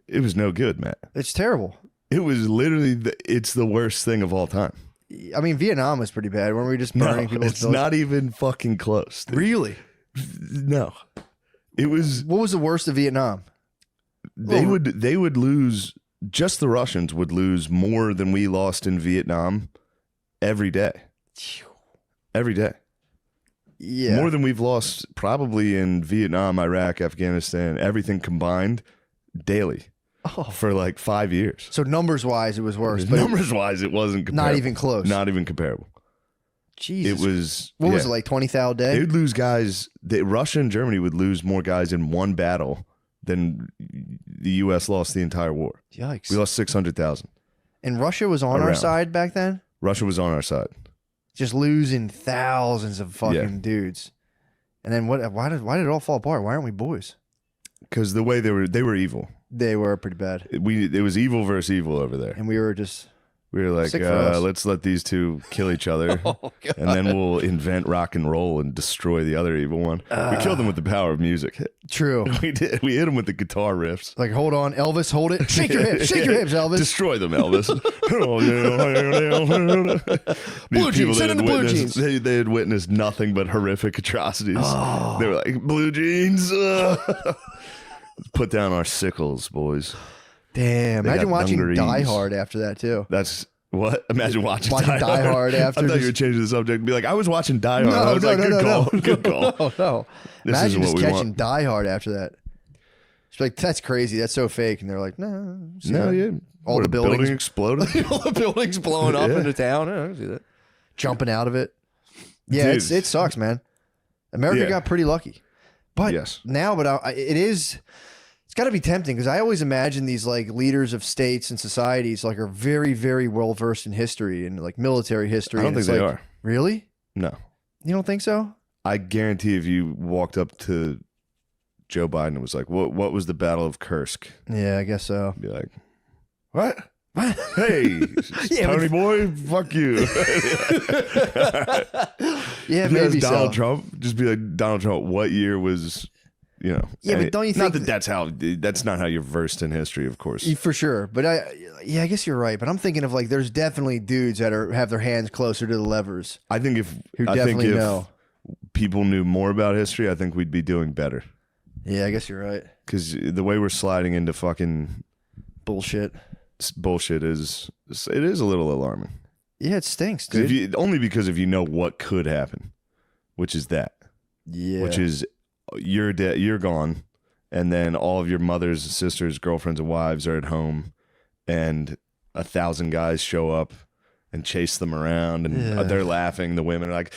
Speaker 8: It was no good, Matt.
Speaker 4: It's terrible.
Speaker 8: It was literally it's the worst thing of all time.
Speaker 4: I mean, Vietnam was pretty bad. Weren't we just burning people's
Speaker 8: it's
Speaker 4: villages?
Speaker 8: not even fucking close. dude.
Speaker 4: Really?
Speaker 8: No, it was.
Speaker 4: What was the worst of Vietnam?
Speaker 8: They would lose. Just the Russians would lose more than we lost in Vietnam every day. Every day.
Speaker 4: Yeah.
Speaker 8: More than we've lost probably in Vietnam, Iraq, Afghanistan, everything combined daily for like 5 years.
Speaker 4: So numbers wise, it was worse. But
Speaker 8: Numbers wise, it wasn't comparable.
Speaker 4: not even close.
Speaker 8: Not even comparable.
Speaker 4: Jesus.
Speaker 8: It was.
Speaker 4: What was
Speaker 8: yeah.
Speaker 4: it, like 20,000 a
Speaker 8: They
Speaker 4: day?
Speaker 8: would lose guys. Russia and Germany would lose more guys in one battle than the U.S. lost the entire war.
Speaker 4: Yikes.
Speaker 8: We lost 600,000.
Speaker 4: And Russia was on our
Speaker 8: Around.
Speaker 4: side back then?
Speaker 8: Russia was on our side.
Speaker 4: Just losing thousands of fucking dudes. And then why did it all fall apart? Why aren't we boys?
Speaker 8: Because the way they were evil.
Speaker 4: They were pretty bad.
Speaker 8: It was evil versus evil over there.
Speaker 4: And we were just...
Speaker 8: We were like,
Speaker 4: Sick for us.
Speaker 8: let's let these two kill each other, and then we'll invent rock and roll and destroy the other evil one. We killed them with the power of music.
Speaker 4: True.
Speaker 8: We did. We hit them with the guitar riffs.
Speaker 4: Like, hold on, Elvis, hold it. Shake your hips, Elvis.
Speaker 8: Destroy them, Elvis.
Speaker 4: Blue jeans, send in the blue jeans.
Speaker 8: They had witnessed nothing but horrific atrocities. Oh. They were like, blue jeans. Put down our sickles, boys.
Speaker 4: Damn,
Speaker 8: They
Speaker 4: imagine
Speaker 8: got
Speaker 4: watching
Speaker 8: dungarees.
Speaker 4: Die Hard after that, too.
Speaker 8: That's what? Imagine watching
Speaker 4: Die Hard after.
Speaker 8: I thought you were changing the subject and be like, I was watching Die Hard. I was like, good call. Good call.
Speaker 4: No.
Speaker 8: This
Speaker 4: Imagine
Speaker 8: is
Speaker 4: just
Speaker 8: what we
Speaker 4: catching
Speaker 8: want.
Speaker 4: Die Hard after that. It's like, that's crazy. That's so fake. And they're like, no. See
Speaker 8: No,
Speaker 4: that?
Speaker 8: yeah.
Speaker 4: All
Speaker 8: What,
Speaker 4: the
Speaker 8: a
Speaker 4: buildings
Speaker 8: building exploded.
Speaker 4: all the buildings blowing up
Speaker 8: Yeah.
Speaker 4: into town. I can see that. Jumping out of it. Yeah,
Speaker 8: Dude.
Speaker 4: it sucks, man. America
Speaker 8: Yeah.
Speaker 4: got pretty lucky. But
Speaker 8: Yes.
Speaker 4: now, it's got to be tempting because I always imagine these like leaders of states and societies like are very, very well versed in history and like military history.
Speaker 8: I don't
Speaker 4: and
Speaker 8: think
Speaker 4: it's
Speaker 8: they
Speaker 4: like,
Speaker 8: are.
Speaker 4: Really?
Speaker 8: No.
Speaker 4: You don't think so?
Speaker 8: I guarantee if you walked up to Joe Biden and was like, what was the Battle of Kursk?
Speaker 4: Yeah, I guess so.
Speaker 8: Be like, what?
Speaker 4: What?
Speaker 8: Hey,
Speaker 4: Yeah,
Speaker 8: Tony boy, fuck you.
Speaker 4: Yeah,
Speaker 8: If
Speaker 4: maybe
Speaker 8: that's Donald
Speaker 4: so.
Speaker 8: Trump, just be like, Donald Trump, what year was, you know?
Speaker 4: Yeah, but
Speaker 8: and
Speaker 4: don't you
Speaker 8: not
Speaker 4: think
Speaker 8: that's not how you're versed in history, of course.
Speaker 4: For sure, but I guess you're right. But I'm thinking of like, there's definitely dudes that have their hands closer to the levers.
Speaker 8: I think if
Speaker 4: know.
Speaker 8: people knew more about history, I think we'd be doing better.
Speaker 4: Yeah, I guess you're right.
Speaker 8: Because the way we're sliding into fucking
Speaker 4: Bullshit.
Speaker 8: bullshit is a little alarming.
Speaker 4: Yeah, it stinks,
Speaker 8: 'Cause
Speaker 4: dude.
Speaker 8: only because if you know what could happen, which is that,
Speaker 4: Yeah.
Speaker 8: which is you're dead, you're gone, and then all of your mother's sisters, girlfriends, and wives are at home, and 1,000 guys show up and chase them around, and
Speaker 4: Yeah.
Speaker 8: they're laughing. The women are like,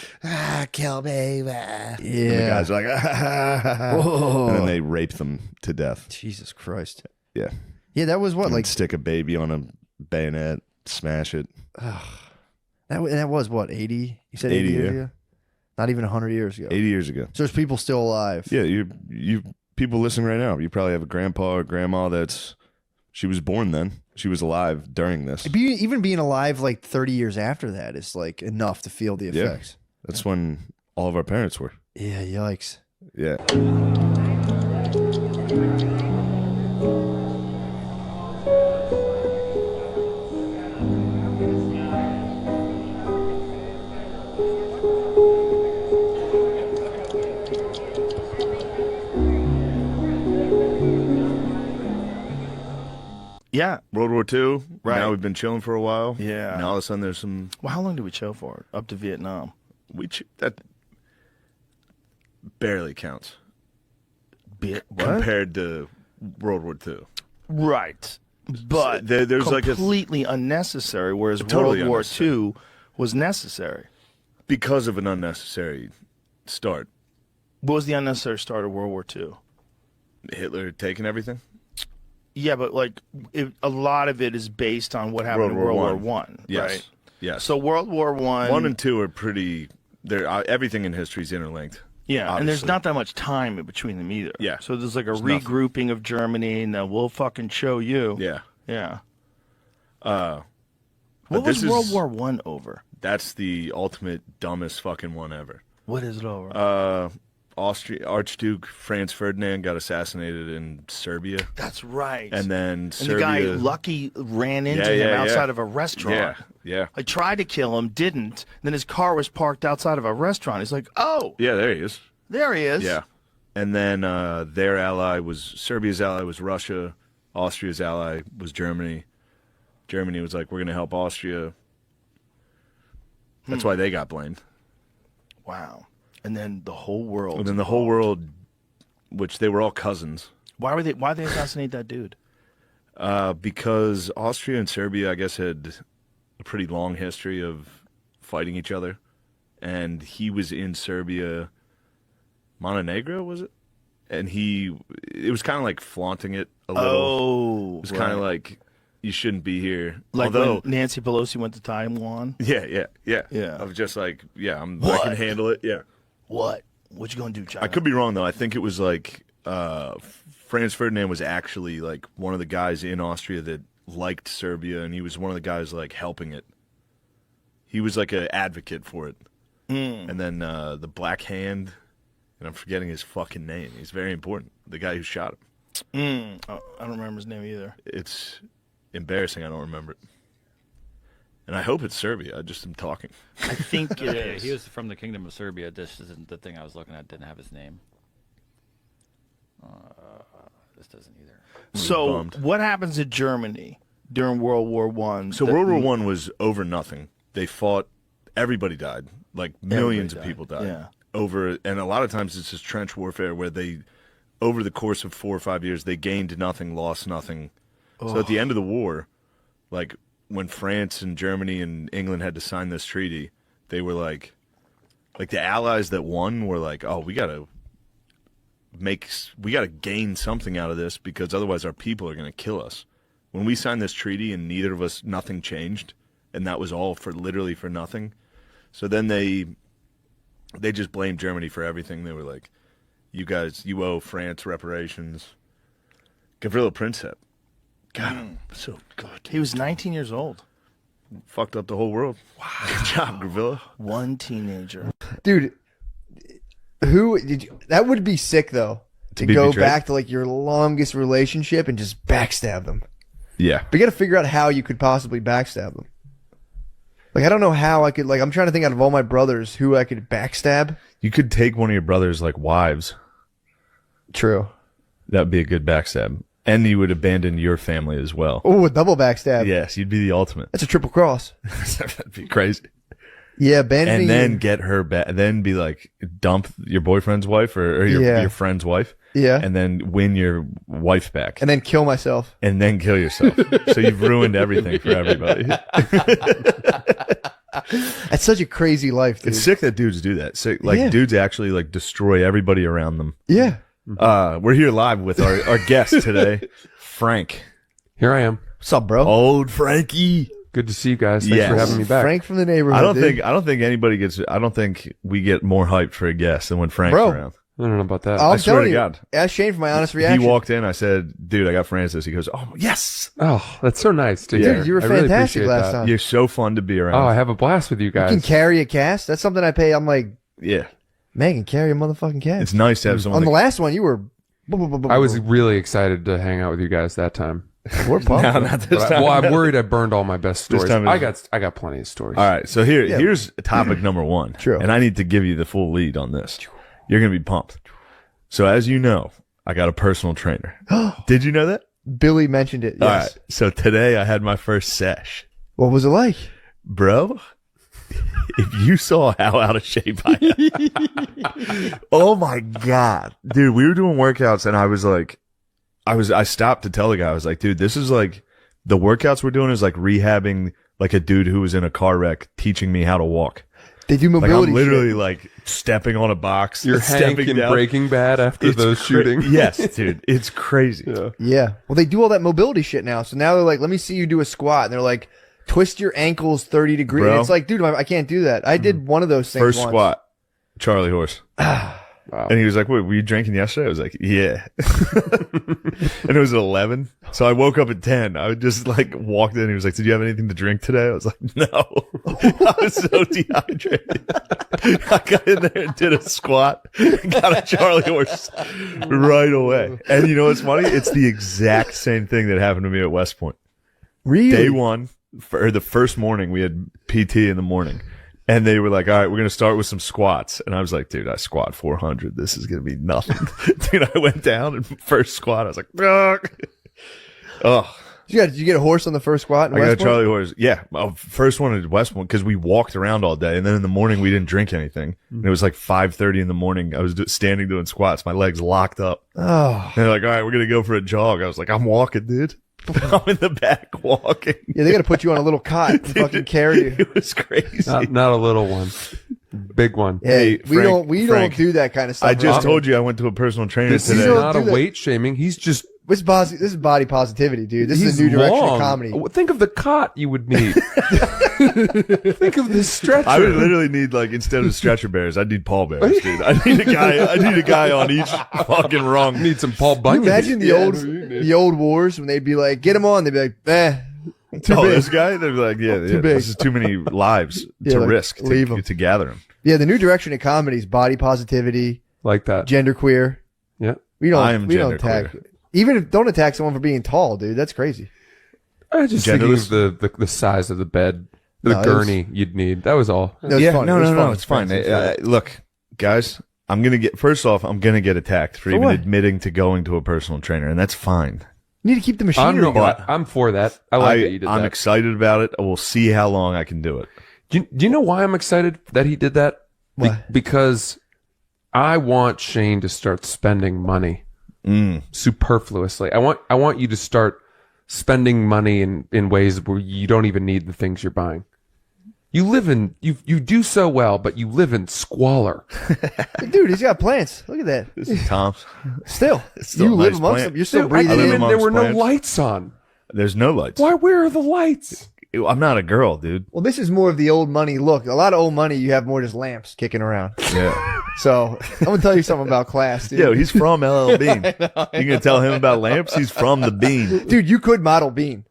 Speaker 8: kill me.
Speaker 4: Yeah.
Speaker 8: And the guys are like,
Speaker 4: Whoa.
Speaker 8: and then they rape them to death.
Speaker 4: Jesus Christ.
Speaker 8: Yeah.
Speaker 4: Yeah, that was what,
Speaker 8: And
Speaker 4: like
Speaker 8: stick a baby on a bayonet, smash it.
Speaker 4: that was what, 80? You said 80
Speaker 8: 80,
Speaker 4: years
Speaker 8: yeah.
Speaker 4: ago? Not even 100 years ago.
Speaker 8: 80 years ago.
Speaker 4: So there's people still alive.
Speaker 8: Yeah, you people listening right now, you probably have a grandpa or grandma she was born then. She was alive during this.
Speaker 4: Even being alive like 30 years after that is like enough to feel the
Speaker 8: Yeah.
Speaker 4: effects.
Speaker 8: That's when all of our parents were.
Speaker 4: Yeah, yikes.
Speaker 8: Yeah.
Speaker 2: Yeah. World War II.
Speaker 7: Right.
Speaker 2: Now we've been chilling for a while.
Speaker 7: Yeah.
Speaker 2: Now all of a sudden there's some.
Speaker 7: Well, how long did we chill for? Up to Vietnam.
Speaker 2: That barely counts
Speaker 7: What?
Speaker 2: compared to World War II.
Speaker 7: Right. But
Speaker 2: there's like a
Speaker 7: completely unnecessary, whereas
Speaker 2: Totally
Speaker 7: World War
Speaker 2: unnecessary.
Speaker 7: II was necessary.
Speaker 2: because of an unnecessary start.
Speaker 7: What was the unnecessary start of World War II?
Speaker 2: Hitler taking everything.
Speaker 7: Yeah, but like a lot of it is based on what happened in World War One,
Speaker 2: Yes.
Speaker 7: right?
Speaker 2: Yes.
Speaker 7: So World War
Speaker 2: One and two are pretty. They're everything in history is interlinked.
Speaker 7: Yeah, and there's
Speaker 2: obviously.
Speaker 7: not that much time in between them either.
Speaker 2: Yeah.
Speaker 7: So there's like a
Speaker 2: There's nothing.
Speaker 7: regrouping of Germany, and then we'll fucking show you.
Speaker 2: Yeah.
Speaker 7: Yeah.
Speaker 2: But
Speaker 7: What was
Speaker 2: this
Speaker 7: World
Speaker 2: is-
Speaker 7: War One over?
Speaker 2: That's the ultimate dumbest fucking one ever.
Speaker 7: What is it over?
Speaker 2: Austria Archduke Franz Ferdinand got assassinated in Serbia,
Speaker 7: That's right.
Speaker 2: and then
Speaker 7: And
Speaker 2: Serbia.
Speaker 7: the guy Lucky ran into
Speaker 2: Yeah,
Speaker 7: him
Speaker 2: yeah,
Speaker 7: outside
Speaker 2: yeah.
Speaker 7: of a restaurant.
Speaker 2: Yeah, yeah,
Speaker 7: I tried to kill him, didn't. Then his car was parked outside of a restaurant. He's like, "Oh,
Speaker 2: yeah. There he is.
Speaker 7: there he is."
Speaker 2: Yeah, and then their ally was Serbia's ally was Russia. Austria's ally was Germany. Germany was like, "We're going to help Austria." That's why they got blamed.
Speaker 7: Wow. And then the whole world.
Speaker 2: And then the whole world, which they were all cousins,
Speaker 7: Why did they assassinate that dude?
Speaker 2: because Austria and Serbia, I guess, had a pretty long history of fighting each other, and he was in Serbia, Montenegro, was it? And it was kind of like flaunting it a little.
Speaker 7: Oh,
Speaker 2: It was kind of like, you shouldn't be here.
Speaker 7: like
Speaker 2: Although,
Speaker 7: when Nancy Pelosi went to Taiwan.
Speaker 2: yeah.
Speaker 7: Yeah.
Speaker 2: I was just like, yeah, I
Speaker 7: What?
Speaker 2: can handle it. Yeah.
Speaker 7: What? What you gonna do, China?
Speaker 2: I could be wrong though. I think it was like Franz Ferdinand was actually like one of the guys in Austria that liked Serbia, and he was one of the guys like helping it. He was like an advocate for it. And then the Black Hand, and I'm forgetting his fucking name. He's very important. The guy who shot him.
Speaker 7: Oh, I don't remember his name either.
Speaker 2: It's embarrassing. I don't remember it. And I hope it's Serbia. I just am talking.
Speaker 7: I think it is.
Speaker 9: He was from the Kingdom of Serbia. This isn't the thing I was looking at. Didn't have his name. This doesn't either.
Speaker 7: So
Speaker 2: bummed.
Speaker 7: what happens in Germany during World War I?
Speaker 2: So World War I was over nothing. They fought. Everybody died. Like millions of people died.
Speaker 7: Yeah.
Speaker 2: Over, and a lot of times it's just trench warfare where they, over the course of 4 or 5 years, they gained nothing, lost nothing. So at the end of the war, like when France and Germany and England had to sign this treaty, they were like the allies that won were like, oh, we gotta gain something out of this because otherwise our people are gonna kill us. When we signed this treaty and neither of us, nothing changed, and that was all for literally for nothing. So then they just blamed Germany for everything. They were like, you guys, you owe France reparations. Gavrilo Princip. God, so good.
Speaker 7: He was 19 years old.
Speaker 2: Fucked up the whole world. Wow. Good job, Gavrilo.
Speaker 7: One teenager.
Speaker 4: Dude, who did you? That would be sick though. To
Speaker 2: be
Speaker 4: go
Speaker 2: betrayed?
Speaker 4: back to like your longest relationship and just backstab them.
Speaker 2: Yeah.
Speaker 4: But you got to figure out how you could possibly backstab them. Like I don't know how I could. Like I'm trying to think out of all my brothers who I could backstab.
Speaker 8: You could take one of your brother's like wives.
Speaker 4: True.
Speaker 8: That would be a good backstab. And you would abandon your family as well.
Speaker 4: Oh, a double backstab.
Speaker 8: Yes, you'd be the ultimate.
Speaker 4: That's a triple cross.
Speaker 8: That'd be crazy.
Speaker 4: Yeah, abandoning.
Speaker 8: And then get her back. Then be like, dump your boyfriend's wife or your friend's wife.
Speaker 4: Yeah.
Speaker 8: And then win your wife back.
Speaker 4: And then kill myself.
Speaker 8: And then kill yourself. So you've ruined everything for everybody.
Speaker 4: That's such a crazy life, dude.
Speaker 8: It's sick that dudes do that. Sick, like dudes actually like destroy everybody around them.
Speaker 4: Yeah.
Speaker 8: We're here live with our guest today, Frank.
Speaker 10: Here I am.
Speaker 4: What's up, bro?
Speaker 8: Old Frankie.
Speaker 10: Good to see you guys. Thanks for having me back.
Speaker 4: Frank from the neighborhood.
Speaker 8: I don't think anybody gets. I don't think we get more hyped for a guest than when Frank's around.
Speaker 10: I don't know about that.
Speaker 4: I'm
Speaker 8: I swear
Speaker 4: telling
Speaker 8: to
Speaker 4: you.
Speaker 8: God.
Speaker 4: Ask Shane for my honest reaction.
Speaker 8: He walked in. I said, "Dude, I got Francis." He goes, "Oh yes."
Speaker 10: Oh, that's so nice to
Speaker 8: Yeah.
Speaker 10: hear.
Speaker 4: Dude, you were
Speaker 10: I really
Speaker 4: fantastic
Speaker 10: appreciate
Speaker 4: last
Speaker 10: that.
Speaker 4: time.
Speaker 8: You're so fun to be around.
Speaker 10: Oh, I have a blast with you
Speaker 4: You
Speaker 10: guys.
Speaker 4: can carry a cast. That's something I pay. I'm like,
Speaker 8: Yeah,
Speaker 4: man, can carry a motherfucking cast.
Speaker 8: it's nice to have someone.
Speaker 4: On the
Speaker 8: that-
Speaker 4: last one, you were.
Speaker 10: I was really excited to hang out with you guys that time.
Speaker 4: We're pumped.
Speaker 8: No, not this time.
Speaker 10: Well, I'm worried I burned all my best
Speaker 8: This
Speaker 10: stories.
Speaker 8: time is-
Speaker 10: I got plenty of stories.
Speaker 8: All right, so here's topic number one.
Speaker 4: True.
Speaker 8: And I need to give you the full lead on this. You're gonna be pumped. So as you know, I got a personal trainer. Did you know that?
Speaker 4: Billy mentioned it. Yes.
Speaker 8: All right. So today I had my first sesh.
Speaker 4: What was it like?
Speaker 8: Bro, if you saw how out of shape I am. Oh my God. Dude, we were doing workouts and I was like, I stopped to tell the guy, I was like, dude, this is like, the workouts we're doing is like rehabbing like a dude who was in a car wreck teaching me how to walk.
Speaker 4: They do
Speaker 8: Like
Speaker 4: mobility.
Speaker 8: I'm literally
Speaker 4: shit.
Speaker 8: like stepping on a box.
Speaker 10: You're Hank
Speaker 8: stepping
Speaker 10: in
Speaker 8: down.
Speaker 10: Breaking Bad after
Speaker 8: It's
Speaker 10: those shootings.
Speaker 8: Yes, dude. It's crazy.
Speaker 4: Yeah. Well, they do all that mobility shit now. So now they're like, let me see you do a squat. And they're like, twist your ankles 30 degrees.
Speaker 8: Bro.
Speaker 4: And it's like, dude, I can't do that. I did one of those things
Speaker 8: First
Speaker 4: once.
Speaker 8: squat, Charlie Horse.
Speaker 10: Wow.
Speaker 8: And he was like, wait, were you drinking yesterday? I was like, yeah. And it was at 11. So I woke up at 10. I just like walked in. He was like, did you have anything to drink today? I was like, no. I was so dehydrated. I got in there and did a squat and got a Charlie Horse right away. And you know what's funny? It's the exact same thing that happened to me at West Point.
Speaker 4: Really?
Speaker 8: Day one, for the first morning, we had PT in the morning. And they were like, all right, we're going to start with some squats. And I was like, dude, I squat 400. This is going to be nothing. Dude, I went down and first squat, I was like, ugh. Oh,
Speaker 4: Did you get a horse on the first squat? In
Speaker 8: I got a
Speaker 4: West Point?
Speaker 8: Charlie Horse. Yeah. My first one at West Point because we walked around all day. And then in the morning, we didn't drink anything. And it was like 5:30 in the morning. I was standing doing squats. My legs locked up.
Speaker 4: Oh.
Speaker 8: And they're like, all right, we're going to go for a jog. I was like, I'm walking, dude. I'm in the back walking.
Speaker 4: Yeah, they got to put you on a little cot and fucking carry you.
Speaker 8: It was crazy.
Speaker 10: Not a little one, big one.
Speaker 4: Hey,
Speaker 8: Hey,
Speaker 4: we
Speaker 8: Frank,
Speaker 4: don't do that kind of stuff.
Speaker 8: I just
Speaker 4: around
Speaker 8: told you I went to a personal trainer
Speaker 10: This is
Speaker 8: today.
Speaker 4: don't
Speaker 10: not
Speaker 4: do
Speaker 10: a
Speaker 4: that.
Speaker 10: weight shaming. He's just
Speaker 4: This is body positivity, dude. This is a new direction of comedy.
Speaker 10: Think of the cot you would need. Think of the stretcher.
Speaker 8: I would literally need, like, instead of stretcher bears, I'd need pallbearers, dude. I need a guy on each fucking rung.
Speaker 10: Need some Paul Bunyan.
Speaker 4: Imagine the old wars when they'd be like, get him on. They'd be like, too big.
Speaker 8: This guy? They'd be like, this is too many lives to risk to gather him.
Speaker 4: Yeah, the new direction of comedy is body positivity.
Speaker 10: Like that.
Speaker 4: Genderqueer.
Speaker 10: Yeah.
Speaker 4: We don't attack. Even if don't attack someone for being tall, dude. That's crazy.
Speaker 10: I just think of the size of the bed, the gurney you'd need. That was all.
Speaker 4: No,
Speaker 8: it's fine. Look, guys, I'm gonna get attacked for even admitting to going to a personal trainer, and that's fine.
Speaker 4: You need to keep the machinery going.
Speaker 10: I'm for that. I like that you did that.
Speaker 8: I'm excited about it. We'll see how long I can do it.
Speaker 10: Do you know why I'm excited that he did that? Because I want Shane to start spending money superfluously. I want you to start spending money in ways where you don't even need the things you're buying. You do so well, but you live in squalor.
Speaker 4: Dude, he's got plants. Look at that.
Speaker 8: This is Tom's.
Speaker 4: Still you live amongst them. You're still breathing in.
Speaker 10: There were no lights on.
Speaker 8: There's no lights.
Speaker 10: Where are the lights?
Speaker 8: I'm not a girl, dude.
Speaker 4: Well, this is more of the old money look. A lot of old money, you have more just lamps kicking around.
Speaker 8: Yeah.
Speaker 4: So I'm gonna tell you something about class, dude.
Speaker 8: Yo, he's from LL Bean. You gonna tell him about lamps? He's from the Bean.
Speaker 4: Dude, you could model Bean.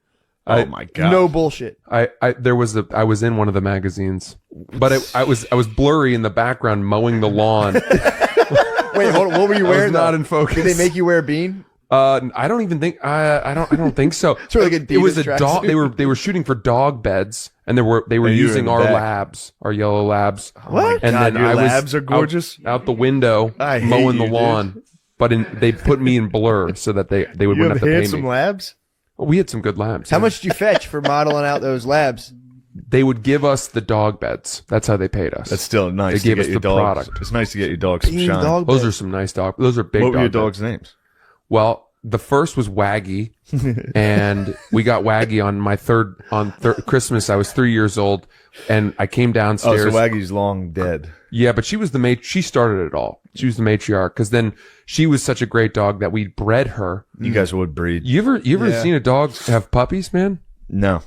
Speaker 8: Oh my god.
Speaker 4: No bullshit.
Speaker 10: I was in one of the magazines, but I was blurry in the background mowing the lawn.
Speaker 4: Wait, hold on. What were you wearing?
Speaker 10: Not in focus.
Speaker 4: Did they make you wear a bean?
Speaker 10: I don't even think I don't think so.
Speaker 4: It
Speaker 10: was a dog. They were shooting for dog beds, and they were using our labs, our yellow labs.
Speaker 4: What?
Speaker 10: And
Speaker 8: God,
Speaker 10: then
Speaker 8: your
Speaker 10: I
Speaker 8: labs
Speaker 10: was
Speaker 8: are gorgeous.
Speaker 10: Out the window
Speaker 8: I hate
Speaker 10: mowing the
Speaker 8: you,
Speaker 10: lawn,
Speaker 8: dude.
Speaker 10: but they put me in blur so that they wouldn't
Speaker 8: You
Speaker 10: have to pay
Speaker 8: handsome
Speaker 10: me.
Speaker 8: labs?
Speaker 10: Well, we had some good labs.
Speaker 4: How much did you fetch for modeling out those labs?
Speaker 10: They would give us the dog beds. That's how they paid us.
Speaker 8: That's still nice.
Speaker 10: They gave
Speaker 8: to
Speaker 10: us
Speaker 8: get your
Speaker 10: the
Speaker 8: dogs.
Speaker 10: product.
Speaker 8: It's nice to get your dog some
Speaker 4: Bean
Speaker 8: shine.
Speaker 4: dog
Speaker 10: Those
Speaker 4: beds.
Speaker 10: are some nice dog. Those are big.
Speaker 8: What were your
Speaker 10: dog
Speaker 8: dogs'
Speaker 10: beds.
Speaker 8: names?
Speaker 10: Well, the first was Waggy, and we got Waggy on my third Christmas. I was 3 years old, and I came downstairs.
Speaker 8: Oh, so Waggy's long dead.
Speaker 10: Yeah, but she was she started it all. She was the matriarch, because then she was such a great dog that we bred her.
Speaker 8: You guys would breed.
Speaker 10: You ever seen a dog have puppies, man?
Speaker 8: No.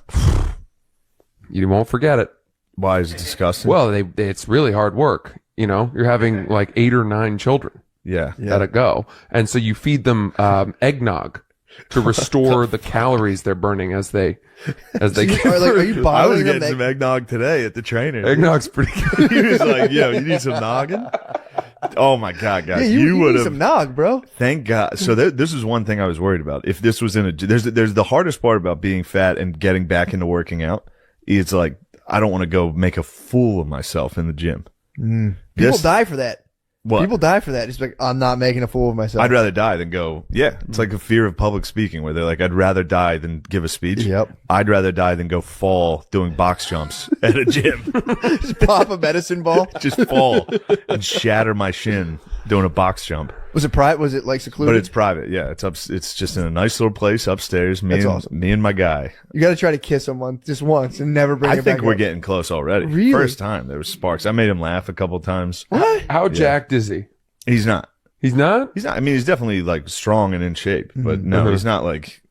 Speaker 10: You won't forget it.
Speaker 8: Why is it disgusting?
Speaker 10: Well, it's really hard work. You know, you're having like 8 or 9 children.
Speaker 8: Yeah.
Speaker 10: At a go, and so you feed them eggnog to restore the calories they're burning as they
Speaker 4: Are you
Speaker 8: I was
Speaker 4: bottling
Speaker 8: getting
Speaker 4: them?
Speaker 8: some eggnog today at the trainer.
Speaker 10: Eggnog's pretty good.
Speaker 8: He was like, "Yo, you need some noggin?" Oh my god, guys,
Speaker 4: Yeah, you
Speaker 8: would
Speaker 4: need
Speaker 8: have.
Speaker 4: some nog, bro.
Speaker 8: Thank God. So this is one thing I was worried about. If this was in a, there's the hardest part about being fat and getting back into working out. It's like I don't want to go make a fool of myself in the gym.
Speaker 4: People die for that.
Speaker 8: What?
Speaker 4: People die for that. It's like, I'm not making a fool of myself.
Speaker 8: I'd rather die than go. Yeah, it's like a fear of public speaking where they're like, I'd rather die than give a speech.
Speaker 4: Yep.
Speaker 8: I'd rather die than go fall doing box jumps at a gym.
Speaker 4: Just pop a medicine ball.
Speaker 8: Just fall and shatter my shin doing a box jump.
Speaker 4: Was it private? Was it like secluded?
Speaker 8: But it's private. Yeah, it's just in a nice little place upstairs.
Speaker 4: That's awesome.
Speaker 8: Me and my guy.
Speaker 4: You got to try to kiss someone just once and never bring
Speaker 8: I
Speaker 4: it back
Speaker 8: think we're
Speaker 4: up.
Speaker 8: getting close already.
Speaker 4: Really?
Speaker 8: First time there was sparks. I made him laugh a couple times.
Speaker 4: What?
Speaker 10: How jacked is he?
Speaker 8: He's not.
Speaker 10: He's not?
Speaker 8: He's not. I mean, he's definitely like strong and in shape, but no, he's not like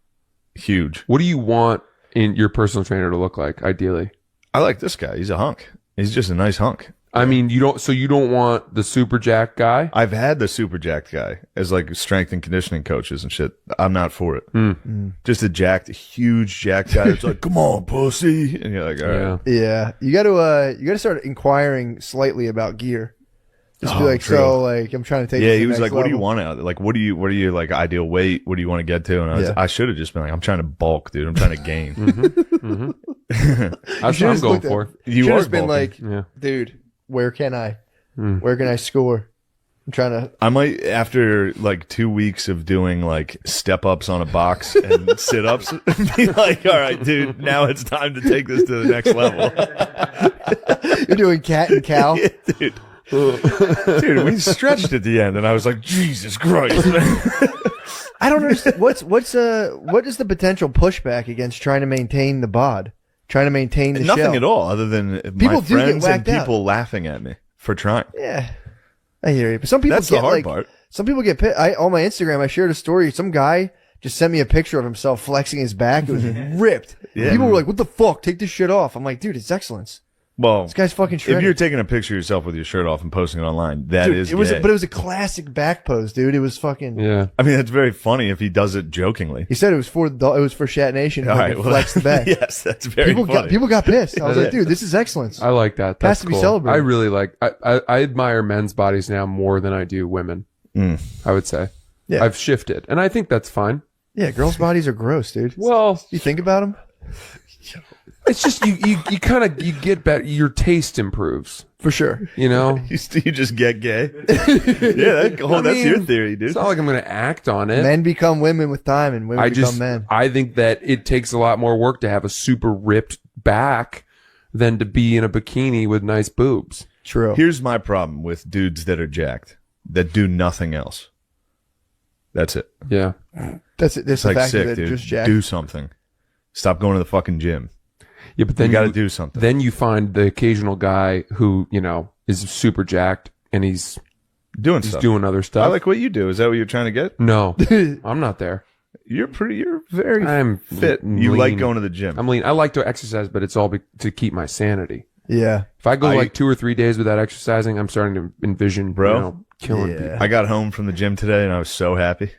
Speaker 8: huge.
Speaker 10: What do you want in your personal trainer to look like, ideally?
Speaker 8: I like this guy. He's a hunk. He's just a nice hunk.
Speaker 10: I mean, you don't want the super jack guy?
Speaker 8: I've had the super jacked guy as like strength and conditioning coaches and shit. I'm not for it. Just a huge jacked guy that's like, come on, pussy. And you're like, all right.
Speaker 4: Yeah. You got to start inquiring slightly about gear. Just be like,
Speaker 8: true.
Speaker 4: so like, I'm trying to take.
Speaker 8: Yeah,
Speaker 4: this
Speaker 8: he
Speaker 4: to the
Speaker 8: was
Speaker 4: next
Speaker 8: like, what do you
Speaker 4: level.
Speaker 8: want out? Like, what are you like ideal weight? What do you want to get to? And I should have just been like, I'm trying to bulk, dude. I'm trying to gain.
Speaker 10: That's what I'm going for.
Speaker 8: You
Speaker 4: should
Speaker 8: are
Speaker 4: have been
Speaker 8: bulking.
Speaker 4: like, dude, where can I? Where can I score? I'm trying to.
Speaker 8: I might, after like 2 weeks of doing like step ups on a box and sit ups, be like, all right, dude, now it's time to take this to the next level.
Speaker 4: You're doing cat and cow.
Speaker 8: Yeah, dude. Dude, we stretched at the end, and I was like, Jesus Christ.
Speaker 4: I don't understand. What is the potential pushback against trying to maintain the bod? Trying to maintain the
Speaker 8: Nothing
Speaker 4: shell?
Speaker 8: at all, other than
Speaker 4: People
Speaker 8: my
Speaker 4: do get
Speaker 8: friends and
Speaker 4: whacked out.
Speaker 8: people laughing at me for trying.
Speaker 4: Yeah, I hear you. But some people
Speaker 8: That's
Speaker 4: get
Speaker 8: the hard
Speaker 4: like,
Speaker 8: part.
Speaker 4: some people get pissed. On my Instagram, I shared a story. Some guy just sent me a picture of himself flexing his back. It was ripped.
Speaker 2: Yeah.
Speaker 4: People were like, "What the fuck? Take this shit off." I'm like, "Dude, it's excellence."
Speaker 2: Well,
Speaker 4: This guy's fucking shredded.
Speaker 2: if you're taking a picture of yourself with your shirt off and posting it online, that
Speaker 4: Dude,
Speaker 2: is
Speaker 4: it was,
Speaker 2: gay.
Speaker 4: but it was a classic back pose, dude. It was fucking.
Speaker 10: Yeah.
Speaker 2: I mean, that's very funny if he does it jokingly.
Speaker 4: He said it was for Shat Nation.
Speaker 2: All right,
Speaker 4: Well, flex the back.
Speaker 2: Yes, that's very funny.
Speaker 4: People got pissed. I was like, dude, this is excellence.
Speaker 10: I like that.
Speaker 4: Has
Speaker 10: That's
Speaker 4: to be
Speaker 10: cool.
Speaker 4: celebrated.
Speaker 10: I really like. I admire men's bodies now more than I do women. I would say.
Speaker 4: Yeah.
Speaker 10: I've shifted, and I think that's fine.
Speaker 4: Yeah, girls' bodies are gross, dude.
Speaker 10: Well,
Speaker 4: you think about them.
Speaker 10: It's just you kind of you get better. Your taste improves
Speaker 4: for sure.
Speaker 10: You know,
Speaker 2: you just get gay. That's your theory, dude.
Speaker 10: It's not like I'm going to act on it.
Speaker 4: Men become women with time, and women become men.
Speaker 10: I think that it takes a lot more work to have a super ripped back than to be in a bikini with nice boobs.
Speaker 4: True.
Speaker 2: Here's my problem with dudes that are jacked that do nothing else. That's it.
Speaker 10: Yeah.
Speaker 4: That's it. That's
Speaker 2: It's
Speaker 4: the
Speaker 2: like
Speaker 4: fact
Speaker 2: sick,
Speaker 4: that
Speaker 2: dude.
Speaker 4: just jacked.
Speaker 2: Do something. Stop going to the fucking gym.
Speaker 10: Yeah, but then
Speaker 2: you got to do something.
Speaker 10: Then you find the occasional guy who, you know, is super jacked and he's
Speaker 2: doing
Speaker 10: other stuff.
Speaker 2: I like what you do. Is that what you're trying to get?
Speaker 10: No, I'm not there.
Speaker 2: You're very
Speaker 10: I'm
Speaker 2: fit. You
Speaker 10: lean.
Speaker 2: like going to the gym.
Speaker 10: I'm lean. I like to exercise, but it's all to keep my sanity.
Speaker 4: Yeah.
Speaker 10: If I go like 2 or 3 days without exercising, I'm starting to envision,
Speaker 2: Bro,
Speaker 10: you know, killing people.
Speaker 2: I got home from the gym today and I was so happy.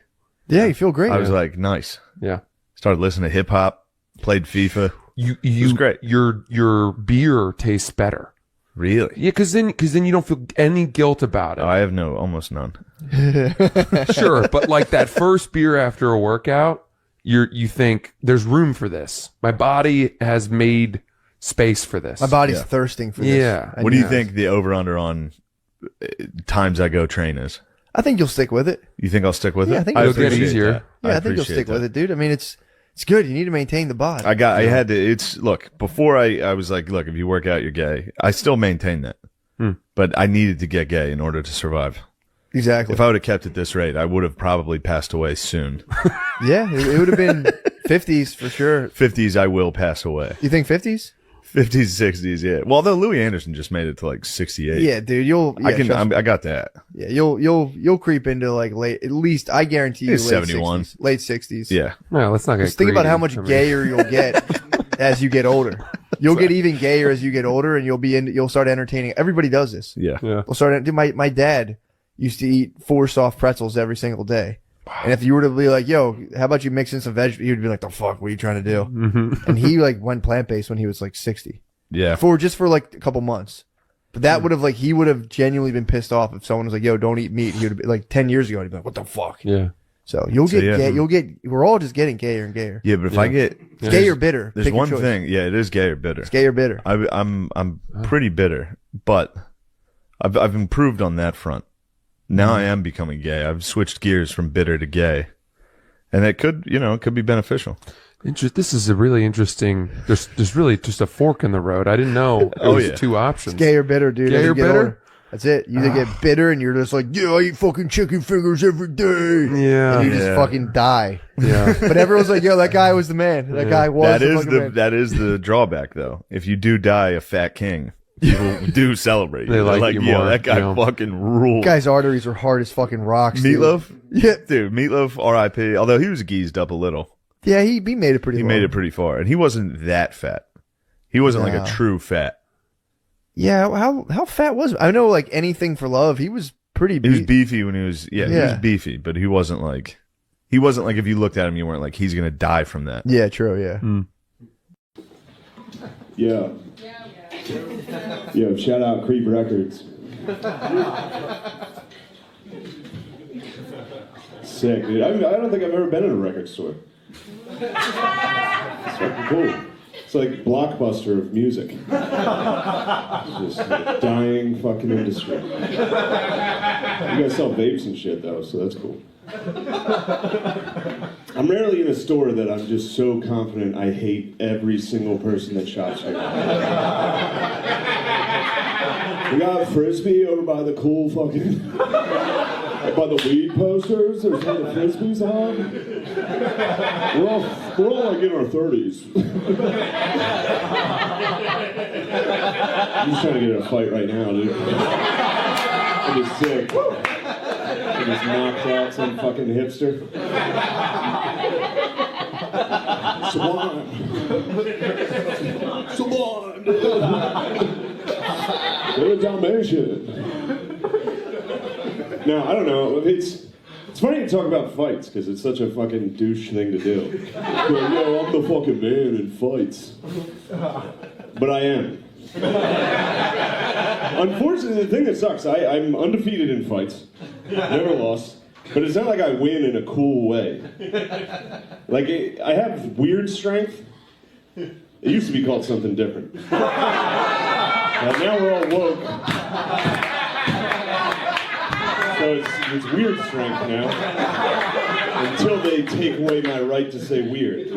Speaker 4: Yeah, you feel great.
Speaker 2: I was like, nice.
Speaker 10: Yeah.
Speaker 2: Started listening to hip hop, played FIFA. It was great.
Speaker 10: Your beer tastes better.
Speaker 2: Really?
Speaker 10: Yeah, because then you don't feel any guilt about it.
Speaker 2: I have almost none.
Speaker 10: Sure, but like that first beer after a workout, you think there's room for this. My body has made space for this.
Speaker 4: My body's thirsting for this.
Speaker 10: Yeah.
Speaker 2: What do you think the over/under on times I go train is?
Speaker 4: I think you'll stick with it.
Speaker 2: You think I'll stick with it?
Speaker 4: I think
Speaker 10: it'll
Speaker 4: you'll
Speaker 10: get
Speaker 4: stick with it.
Speaker 10: easier.
Speaker 4: Yeah, I think you'll stick with it, dude. I mean, it's good. You need to maintain the bod.
Speaker 2: I had to. Look, before I was like, look, if you work out, you're gay. I still maintain that, but I needed to get gay in order to survive.
Speaker 4: Exactly.
Speaker 2: If I would have kept at this rate, I would have probably passed away soon.
Speaker 4: Yeah, it would have been 50s for sure.
Speaker 2: 50s, I will pass away.
Speaker 4: You think 50s?
Speaker 2: 50s, 60s, yeah. Well, though Louis Anderson just made it to like 68.
Speaker 4: Yeah, dude,
Speaker 2: I got that.
Speaker 4: Yeah, you'll creep into like late. At least I guarantee you,
Speaker 2: It's
Speaker 4: late
Speaker 2: 71.
Speaker 4: 60s, late 60s.
Speaker 2: Yeah.
Speaker 10: No, let's not get.
Speaker 4: Just think about
Speaker 10: greedy.
Speaker 4: how much
Speaker 10: I mean-
Speaker 4: gayer you'll get as you get older. You'll get even gayer as you get older, and you'll start entertaining. Everybody does this.
Speaker 2: Yeah.
Speaker 4: We'll start. Dude, my dad used to eat 4 soft pretzels every single day. And if you were to be like, yo, how about you mix in some vegetables? He would be like, the fuck, what are you trying to do? And he like went plant-based when he was like 60.
Speaker 2: Yeah.
Speaker 4: Just for like a couple months. But that would have he would have genuinely been pissed off if someone was like, yo, don't eat meat. He would have been like 10 years ago, he'd be like, what the fuck?
Speaker 10: Yeah.
Speaker 4: So we're all just getting gayer and gayer.
Speaker 2: Yeah, but if I get
Speaker 4: It's gay or bitter.
Speaker 2: There's
Speaker 4: Pick your
Speaker 2: one
Speaker 4: choice.
Speaker 2: thing. Yeah, it is gay or bitter.
Speaker 4: It's gay or bitter.
Speaker 2: I'm pretty bitter, but I've improved on that front. Now I am becoming gay. I've switched gears from bitter to gay, and it could be beneficial.
Speaker 10: This is a really interesting. There's really just a fork in the road. I didn't know there was 2 options.
Speaker 4: It's gay or bitter, dude.
Speaker 10: Gay
Speaker 4: As you
Speaker 10: or
Speaker 4: get
Speaker 10: bitter?
Speaker 4: older. That's it. You either get bitter and you're just like, yeah, I eat fucking chicken fingers every day.
Speaker 10: Yeah.
Speaker 4: And you just fucking die.
Speaker 10: Yeah.
Speaker 4: But everyone's like, yo, that guy was the man. That guy was the fucking man.
Speaker 2: That is the drawback, though. If you do die a fat king, people do celebrate.
Speaker 10: They
Speaker 2: They're
Speaker 10: like you
Speaker 2: yeah,
Speaker 10: more,
Speaker 2: that guy
Speaker 10: you know.
Speaker 2: fucking ruled.
Speaker 4: Guy's arteries are hard as fucking rocks. dude.
Speaker 2: Meatloaf?
Speaker 4: Yeah.
Speaker 2: Dude, Meatloaf, R.I.P. Although he was geezed up a little.
Speaker 4: Yeah, he made it pretty
Speaker 2: He
Speaker 4: well.
Speaker 2: made it pretty far. And he wasn't that fat. He wasn't like
Speaker 4: No.
Speaker 2: a true fat.
Speaker 4: Yeah, how fat was I know like Anything for Love, he was pretty
Speaker 2: He was
Speaker 4: beefy.
Speaker 2: beefy when he was he was beefy, but he wasn't like if you looked at him you weren't like he's gonna die from that.
Speaker 4: Yeah, true, yeah.
Speaker 11: Yeah. Yo, shout out Creep Records. Sick, dude. I don't think I've ever been in a record store. It's fucking cool. It's like Blockbuster of music. Just a dying fucking industry. You guys sell vapes and shit though, so that's cool. I'm rarely in a store that I'm just so confident I hate every single person that shops here. We got Frisbee over by the cool fucking... by the weed posters, there's one of the Frisbees on. We're all like in our 30s. I'm just trying to get in a fight right now, dude. I'm just sick. I just knocked out some fucking hipster. Sublime. Sublime. They're Dalmatian. Now, I don't know. It's funny to talk about fights because it's such a fucking douche thing to do. Like, yo, I'm the fucking man in fights. But I am. Unfortunately, the thing that sucks, I'm undefeated in fights. Never lost. But it's not like I win in a cool way. Like, I have weird strength. It used to be called something different. But now we're all woke. So it's weird strength now. Until they take away my right to say weird.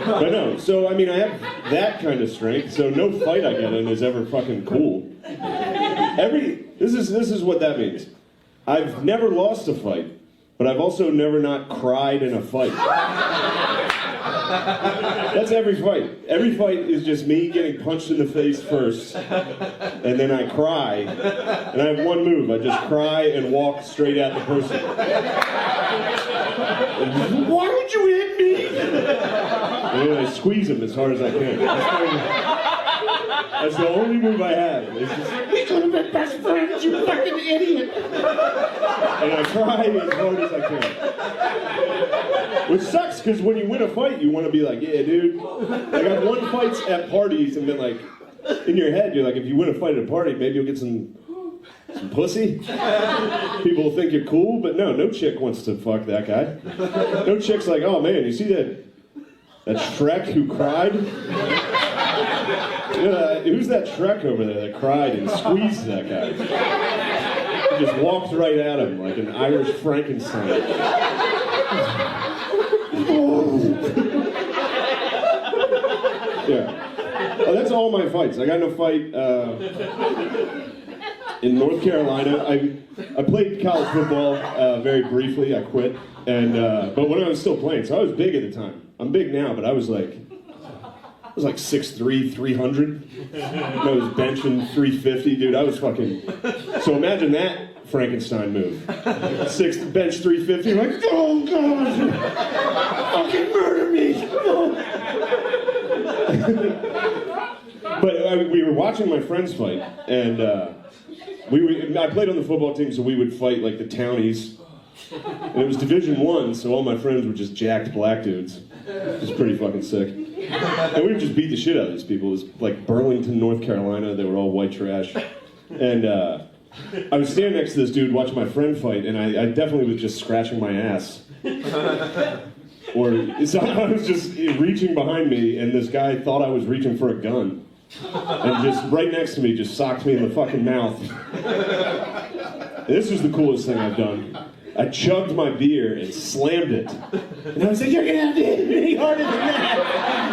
Speaker 11: But no, so I mean, I have that kind of strength, so no fight I get in is ever fucking cool. This is what that means. I've never lost a fight, but I've also never not cried in a fight. That's every fight. Every fight is just me getting punched in the face first, and then I cry, and I have one move. I just cry and walk straight at the person. Why would you hit me? And then I squeeze him as hard as I can. That's the only move I have. It's just, we could have been best friends, you fucking idiot. And I cry as hard as I can. Which sucks, because when you win a fight, you want to be like, yeah, dude. Like, I've won fights at parties, and then, like, in your head, you're like, if you win a fight at a party, maybe you'll get some pussy. People will think you're cool, but no chick wants to fuck that guy. No chick's like, oh man, you see that Shrek who cried? Who's that Shrek over there that cried and squeezed that guy? He just walked right at him like an Irish Frankenstein. Yeah. Oh, that's all my fights. I got in a fight in North Carolina. I played college football very briefly. I quit, but when I was still playing, so I was big at the time. I'm big now, but I was like 6'3", 300. I was benching 350, dude. I was fucking. So imagine that Frankenstein move. Bench 350. I'm like, oh god, fucking murder me. But we were watching my friends fight, and I played on the football team, so we would fight like the townies. And it was Division I, so all my friends were just jacked black dudes. It was pretty fucking sick. And we would just beat the shit out of these people. It was like Burlington, North Carolina. They were all white trash. And I was standing next to this dude watching my friend fight, and I definitely was just scratching my ass. Or I was just reaching behind me, and this guy thought I was reaching for a gun. And just right next to me, just socked me in the fucking mouth. And this was the coolest thing I've done. I chugged my beer and slammed it. And I was like, you're gonna have to hit me harder than that.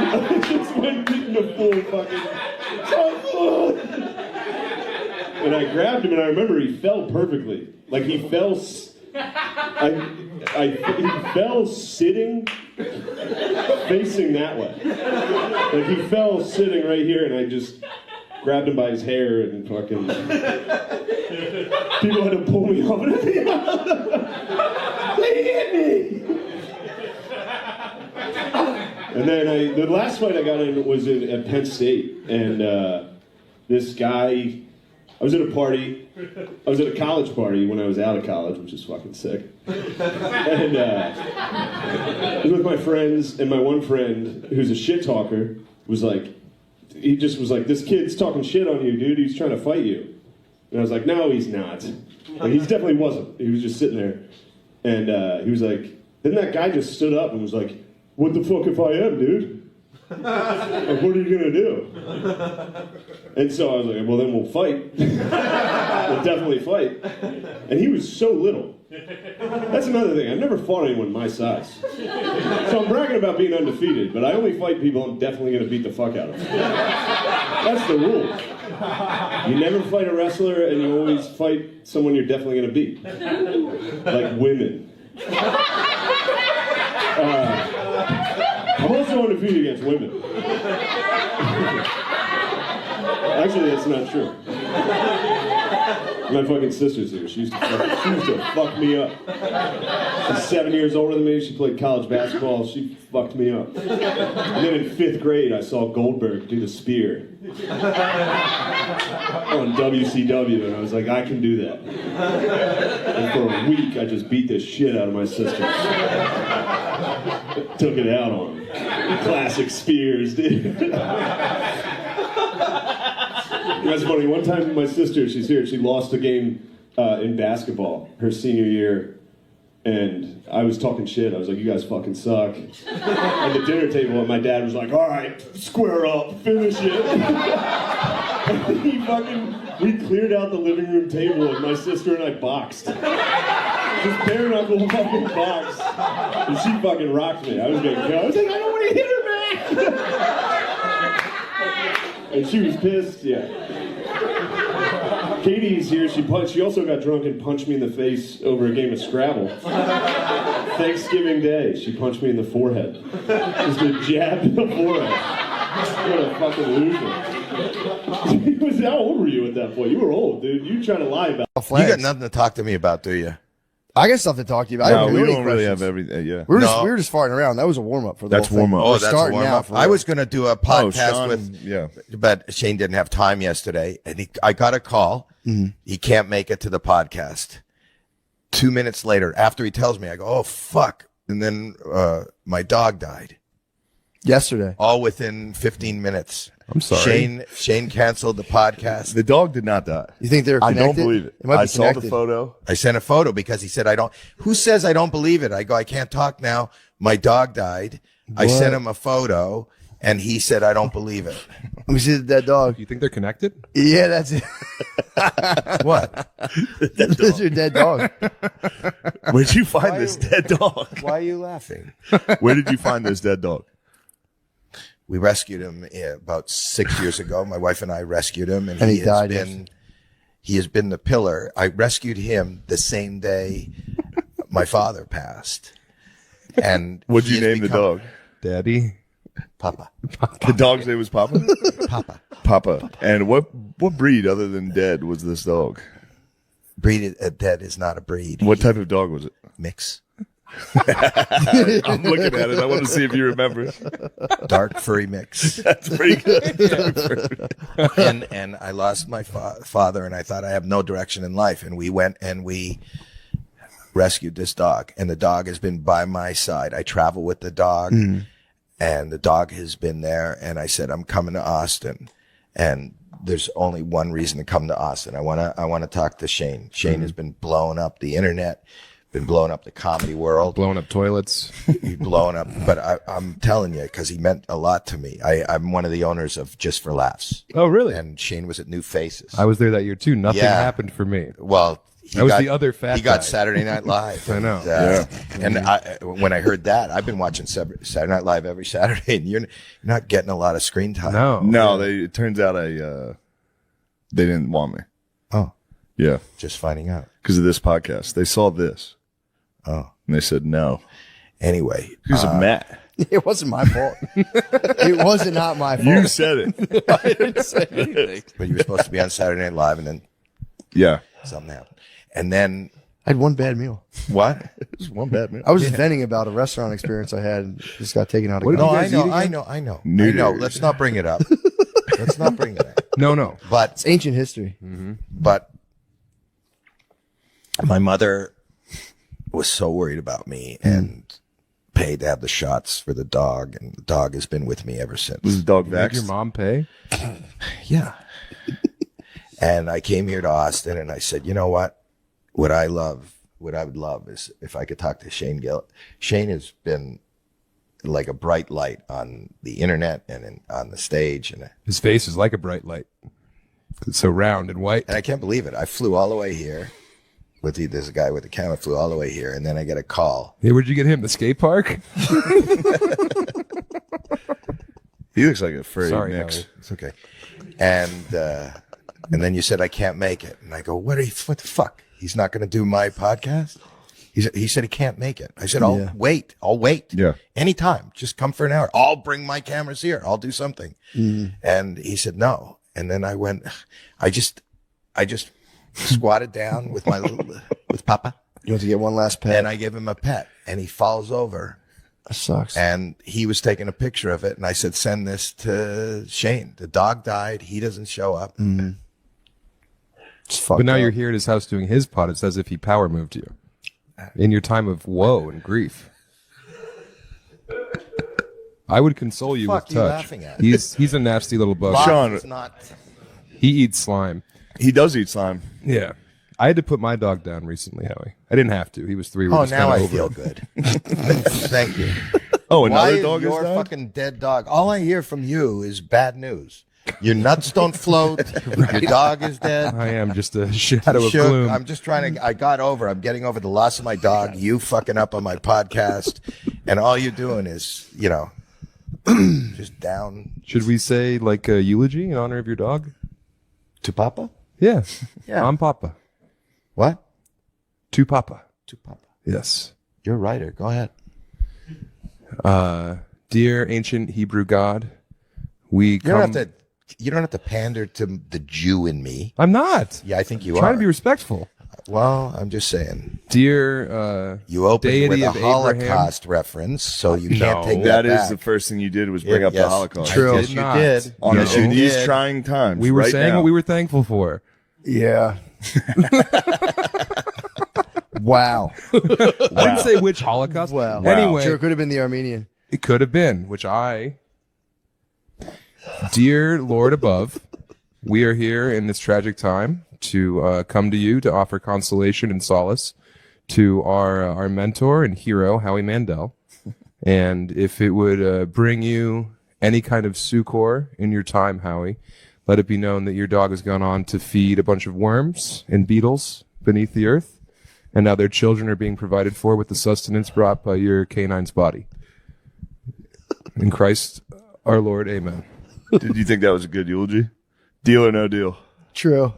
Speaker 11: I just went in the full fucking. And I grabbed him, and I remember he fell perfectly. Like he fell. He fell sitting, facing that way. Like he fell sitting right here, and I just grabbed him by his hair and fucking. People had to pull me off. They hit me. And then the last fight I got in was at Penn State, and this guy. I was at a party. I was at a college party when I was out of college, which is fucking sick. And I was with my friends, and my one friend, who's a shit talker, was like, he just was like, this kid's talking shit on you, dude. He's trying to fight you. And I was like, no, he's not. Like, he definitely wasn't. He was just sitting there. And he was like, then that guy just stood up and was like, what the fuck if I am, dude? Like, what are you gonna do? And so I was like, well, then we'll fight. We'll definitely fight. And he was so little. That's another thing. I've never fought anyone my size. So I'm bragging about being undefeated, but I only fight people I'm definitely gonna beat the fuck out of. That's the rule. You never fight a wrestler, and you always fight someone you're definitely gonna beat. Like women. I'm also undefeated against women. Actually, that's not true. My fucking sister's here. She used to fuck me up. She's 7 years older than me. She played college basketball. She fucked me up. And then in 5th grade, I saw Goldberg do the spear on WCW, and I was like, I can do that. And for a week, I just beat the shit out of my sister. Took it out on him. Classic spears, dude. That's funny. One time, my sister, she's here, she lost a game in basketball her senior year, and I was talking shit. I was like, you guys fucking suck. At the dinner table, and my dad was like, all right, square up, finish it. We cleared out the living room table, and my sister and I boxed. Just bare knuckle fucking box. And she fucking rocked me. I was getting killed. I was like, I don't want to hit her back. And she was pissed, yeah. Katie's here. She also got drunk and punched me in the face over a game of Scrabble. Thanksgiving Day, she punched me in the forehead. Just a jab in the forehead. What a fucking loser. How old were you at that point? You were old, dude. You trying to lie about it.
Speaker 12: You got nothing to talk to me about, do you?
Speaker 4: I got stuff to talk to you about.
Speaker 8: No, we don't really have everything. Yeah,
Speaker 4: we were just farting around. That was a warm up for the
Speaker 8: That's
Speaker 4: whole thing.
Speaker 8: warm up.
Speaker 12: Oh, that's a warm up. I was going to do a podcast
Speaker 8: Sean,
Speaker 12: but Shane didn't have time yesterday, and I got a call.
Speaker 4: Mm-hmm.
Speaker 12: He can't make it to the podcast. 2 minutes later, after he tells me, I go, "Oh fuck!" And then my dog died
Speaker 4: yesterday.
Speaker 12: All within 15 minutes.
Speaker 8: I'm sorry.
Speaker 12: Shane canceled the podcast.
Speaker 8: The dog did not die.
Speaker 4: You think they're connected?
Speaker 8: I don't believe it.
Speaker 4: Might be
Speaker 8: I saw
Speaker 4: connected.
Speaker 8: the photo.
Speaker 12: I sent a photo because he said, who says I don't believe it? I go, I can't talk now. My dog died. I sent him a photo and he said, I don't believe it.
Speaker 4: Let me see the dead dog.
Speaker 10: You think they're connected?
Speaker 4: Yeah, that's it.
Speaker 12: What?
Speaker 4: That's your dead dog.
Speaker 8: Where'd you find this dead dog?
Speaker 12: Why are you laughing?
Speaker 8: Where did you find this dead dog?
Speaker 12: We rescued him about 6 years ago. My wife and I rescued him, and
Speaker 4: he died.
Speaker 12: He has been the pillar. I rescued him the same day my father passed. And
Speaker 8: what'd you name the dog?
Speaker 10: Daddy?
Speaker 12: Papa.
Speaker 8: The dog's name was Papa?
Speaker 12: Papa.
Speaker 8: Papa. And what breed other than dead was this dog?
Speaker 12: Breed dead is not a breed.
Speaker 8: What type of dog was it?
Speaker 12: Mix.
Speaker 8: I'm looking at it. I want to see if you remember.
Speaker 12: Dark furry mix.
Speaker 8: That's pretty good.
Speaker 12: and I lost my father, and I thought I have no direction in life. And we went and we rescued this dog, and the dog has been by my side. I travel with the dog, and the dog has been there. And I said, I'm coming to Austin, and there's only one reason to come to Austin. I want to talk to Shane. Shane has been blowing up the internet. Been blowing up the comedy world.
Speaker 10: Blowing up toilets.
Speaker 12: He's blowing up. But I'm telling you, because he meant a lot to me. I'm one of the owners of Just for Laughs.
Speaker 10: Oh, really?
Speaker 12: And Shane was at New Faces.
Speaker 10: I was there that year, too. Nothing happened for me.
Speaker 12: Well,
Speaker 10: I was the other fat
Speaker 12: He got
Speaker 10: guy.
Speaker 12: Saturday Night Live.
Speaker 10: I know.
Speaker 12: And when I heard that, I've been watching Saturday Night Live every Saturday, and you're not getting a lot of screen time.
Speaker 8: No. It turns out they didn't want me.
Speaker 12: Oh.
Speaker 8: Yeah.
Speaker 12: Just finding out.
Speaker 8: Because of this podcast. They saw this.
Speaker 12: Oh.
Speaker 8: And they said no.
Speaker 12: Anyway.
Speaker 8: Because of Matt.
Speaker 4: It wasn't my fault. It wasn't not my fault.
Speaker 8: You said it.
Speaker 4: I didn't say anything.
Speaker 12: But you were supposed to be on Saturday Night Live, and then something happened. And then
Speaker 4: I had one bad meal.
Speaker 12: What?
Speaker 8: Just one bad meal.
Speaker 4: I was just venting about a restaurant experience I had. Just got taken out of.
Speaker 12: No, I know. Let's not bring it up. Let's not bring it up.
Speaker 10: No.
Speaker 12: But
Speaker 4: it's ancient history.
Speaker 12: But my mother was so worried about me and paid to have the shots for the dog, and the dog has been with me ever since.
Speaker 8: Was the dog
Speaker 10: Did
Speaker 8: vaxxed?
Speaker 10: your mom pay?
Speaker 12: Yeah. And I came here to Austin, and I said, you know what? What I would love is if I could talk to Shane Gillis. Shane has been like a bright light on the internet and on the stage. And
Speaker 10: His face is like a bright light. It's so round and white.
Speaker 12: And I can't believe it. I flew all the way here. There's a guy with a camera flew all the way here, and then I get a call.
Speaker 10: Hey, where'd you get him? The skate park?
Speaker 8: He looks like a furry mix.
Speaker 10: Howie.
Speaker 12: It's okay. And then you said I can't make it, and I go, what the fuck? He's not going to do my podcast? He said he can't make it. I said, I'll wait.
Speaker 8: Yeah.
Speaker 12: Anytime. Just come for an hour. I'll bring my cameras here. I'll do something. And he said no. And then I went, I just squatted down with with Papa.
Speaker 4: You want to get one last pet?
Speaker 12: And I give him a pet, and he falls over.
Speaker 4: That sucks.
Speaker 12: And he was taking a picture of it, and I said, send this to Shane. The dog died. He doesn't show up.
Speaker 4: Mm-hmm.
Speaker 13: But now you're here at his house doing his pod. It's as if he power moved you in your time of woe and grief. I would console you with
Speaker 12: Fuck you
Speaker 13: touch.
Speaker 12: laughing at?
Speaker 13: He's a nasty little bug.
Speaker 2: Sean,
Speaker 12: It's not.
Speaker 13: He eats slime.
Speaker 2: He does eat slime.
Speaker 13: Yeah. I had to put my dog down recently, Howie. I didn't have to. He was 3 weeks.
Speaker 12: Oh, now I feel good. Thank you.
Speaker 2: Oh,
Speaker 12: Why
Speaker 2: another
Speaker 12: is
Speaker 2: dog
Speaker 12: your
Speaker 2: is died?
Speaker 12: fucking dead dog? All I hear from you is bad news. Your nuts don't float. Your dog is dead.
Speaker 13: I am just a shadow of
Speaker 12: Shook.
Speaker 13: gloom.
Speaker 12: I'm just trying to. I'm getting over the loss of my dog. You fucking up on my podcast, and all you're doing is, just down.
Speaker 13: Should we say like a eulogy in honor of your dog?
Speaker 12: To Papa?
Speaker 13: Yeah.
Speaker 12: Yeah.
Speaker 13: I'm Papa.
Speaker 12: What?
Speaker 13: To Papa.
Speaker 12: To Papa.
Speaker 13: Yes.
Speaker 12: You're a writer. Go ahead.
Speaker 13: Dear ancient Hebrew God, you
Speaker 12: don't have to pander to the Jew in me.
Speaker 13: I'm not.
Speaker 12: Yeah, I think you
Speaker 13: I'm
Speaker 12: are.
Speaker 13: trying to be respectful.
Speaker 12: Well, I'm just saying.
Speaker 13: Dear
Speaker 12: you opened
Speaker 13: deity
Speaker 12: with a
Speaker 13: of Abraham.
Speaker 12: Holocaust reference, so you can't take
Speaker 2: That
Speaker 12: that
Speaker 2: is
Speaker 12: back.
Speaker 2: the first thing you did was bring up the
Speaker 12: Yes.
Speaker 2: Holocaust.
Speaker 12: True.
Speaker 13: I did not.
Speaker 12: You did.
Speaker 2: On
Speaker 12: Yes,
Speaker 2: in
Speaker 12: you
Speaker 2: these
Speaker 12: did.
Speaker 2: trying times.
Speaker 13: We were
Speaker 2: right
Speaker 13: saying
Speaker 2: now.
Speaker 13: what we were thankful for.
Speaker 4: Yeah. Wow.
Speaker 13: I didn't say which Holocaust.
Speaker 4: Wow.
Speaker 13: Anyway,
Speaker 4: Sure, it could have been the Armenian.
Speaker 13: it could have been, Dear Lord above, we are here in this tragic time to come to you to offer consolation and solace to our mentor and hero, Howie Mandel. And if it would bring you any kind of succor in your time, Howie, let it be known that your dog has gone on to feed a bunch of worms and beetles beneath the earth, and now their children are being provided for with the sustenance brought by your canine's body. In Christ our Lord, amen.
Speaker 2: Did you think that was a good eulogy? Deal or no deal?
Speaker 4: True.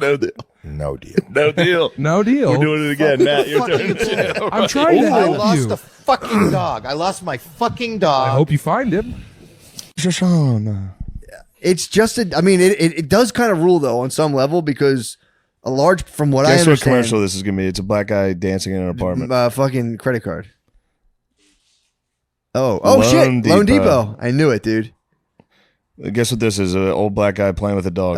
Speaker 2: No deal.
Speaker 12: No deal.
Speaker 2: No deal.
Speaker 13: No deal.
Speaker 2: We're doing it again, Matt. Your turn.
Speaker 13: I'm trying to
Speaker 12: I
Speaker 13: help
Speaker 12: lost
Speaker 13: you.
Speaker 12: a fucking dog. I lost my fucking dog.
Speaker 13: I hope you find him.
Speaker 4: It's just it does kind of rule though on some level because a large from what I
Speaker 2: Guess what
Speaker 4: understand.
Speaker 2: commercial this is gonna be? It's a black guy dancing in an apartment.
Speaker 4: Fucking credit card. Oh
Speaker 2: Loan
Speaker 4: shit! Loan
Speaker 2: Depot.
Speaker 4: Depot. I knew it, dude.
Speaker 2: Guess what this is? An old black guy playing with a dog.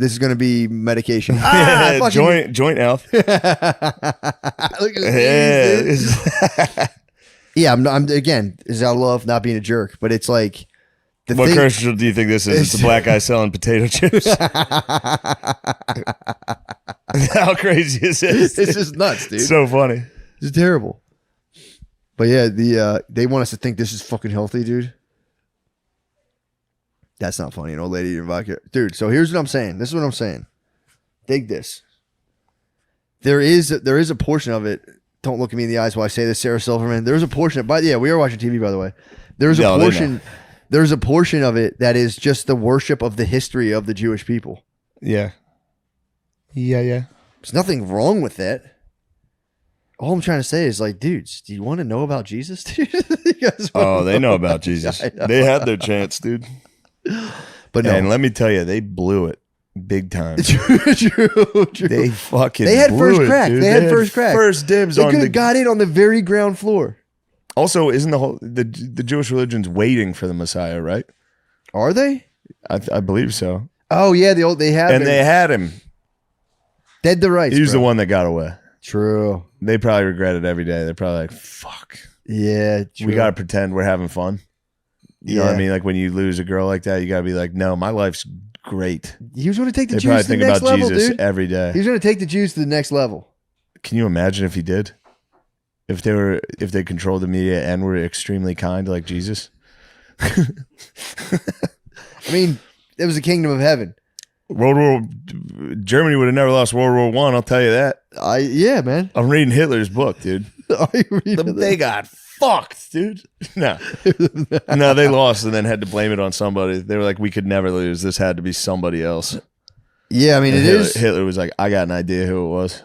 Speaker 4: This is gonna be medication.
Speaker 2: Yeah,
Speaker 4: fucking-
Speaker 2: joint elf.
Speaker 4: Look at his knees, dude. Yeah, I'm again. Is out of love, not being a jerk, but it's like the
Speaker 2: What
Speaker 4: thing.
Speaker 2: commercial do you think this is? It's a black guy selling potato chips. How crazy is this?
Speaker 4: It's just nuts, dude.
Speaker 2: So funny.
Speaker 4: It's terrible. But yeah, they want us to think this is fucking healthy, dude. That's not funny. An old lady eating vodka, dude. So here's what I'm saying. This is what I'm saying. Dig this. There is a portion of it. Don't look at me in the eyes while I say this, Sarah Silverman. There's a portion. But yeah, we are watching TV, by the way. There's a
Speaker 2: No, they
Speaker 4: portion.
Speaker 2: know.
Speaker 4: There's a portion of it that is just the worship of the history of the Jewish people.
Speaker 2: Yeah. Yeah.
Speaker 4: There's nothing wrong with that. All I'm trying to say is, like, dudes, do you want to know about Jesus?
Speaker 2: Oh, they know about Jesus.
Speaker 4: I know.
Speaker 2: They had their chance, dude.
Speaker 4: But no.
Speaker 2: And let me tell you, they blew it big time.
Speaker 4: True.
Speaker 2: They fucking
Speaker 4: They had
Speaker 2: blew
Speaker 4: first
Speaker 2: it,
Speaker 4: crack.
Speaker 2: dude.
Speaker 4: They had first crack.
Speaker 2: First dibs
Speaker 4: They
Speaker 2: on
Speaker 4: could
Speaker 2: the.
Speaker 4: have got in on the very ground floor.
Speaker 2: Also, isn't the Jewish religion's waiting for the Messiah, right?
Speaker 4: Are they?
Speaker 2: I believe so.
Speaker 4: Oh yeah, they have.
Speaker 2: And they had him.
Speaker 4: Dead to rights.
Speaker 2: He's
Speaker 4: bro.
Speaker 2: the one that got away.
Speaker 4: True.
Speaker 2: They probably regret it every day. They're probably like, "Fuck,
Speaker 4: Yeah. True.
Speaker 2: we gotta pretend we're having fun." You know what I
Speaker 4: Yeah.
Speaker 2: mean? Like when you lose a girl like that, you gotta be like, "No, my life's great."
Speaker 4: He was going to take the
Speaker 2: They
Speaker 4: Jews
Speaker 2: probably
Speaker 4: to the
Speaker 2: think
Speaker 4: next
Speaker 2: about
Speaker 4: level,
Speaker 2: Jesus
Speaker 4: dude.
Speaker 2: every day.
Speaker 4: He was going to take the Jews to the next level.
Speaker 2: Can you imagine if he did? If they controlled the media and were extremely kind like Jesus?
Speaker 4: I mean, it was a kingdom of heaven.
Speaker 2: Germany would have never lost World War One. I'll tell you that.
Speaker 4: Yeah, man.
Speaker 2: I'm reading Hitler's book, dude.
Speaker 4: Are you reading
Speaker 2: They got fucked, dude. No, they lost and then had to blame it on somebody. They were like, we could never lose. This had to be somebody else.
Speaker 4: Yeah, I mean,
Speaker 2: And
Speaker 4: it is.
Speaker 2: Hitler was like, I got an idea who it was.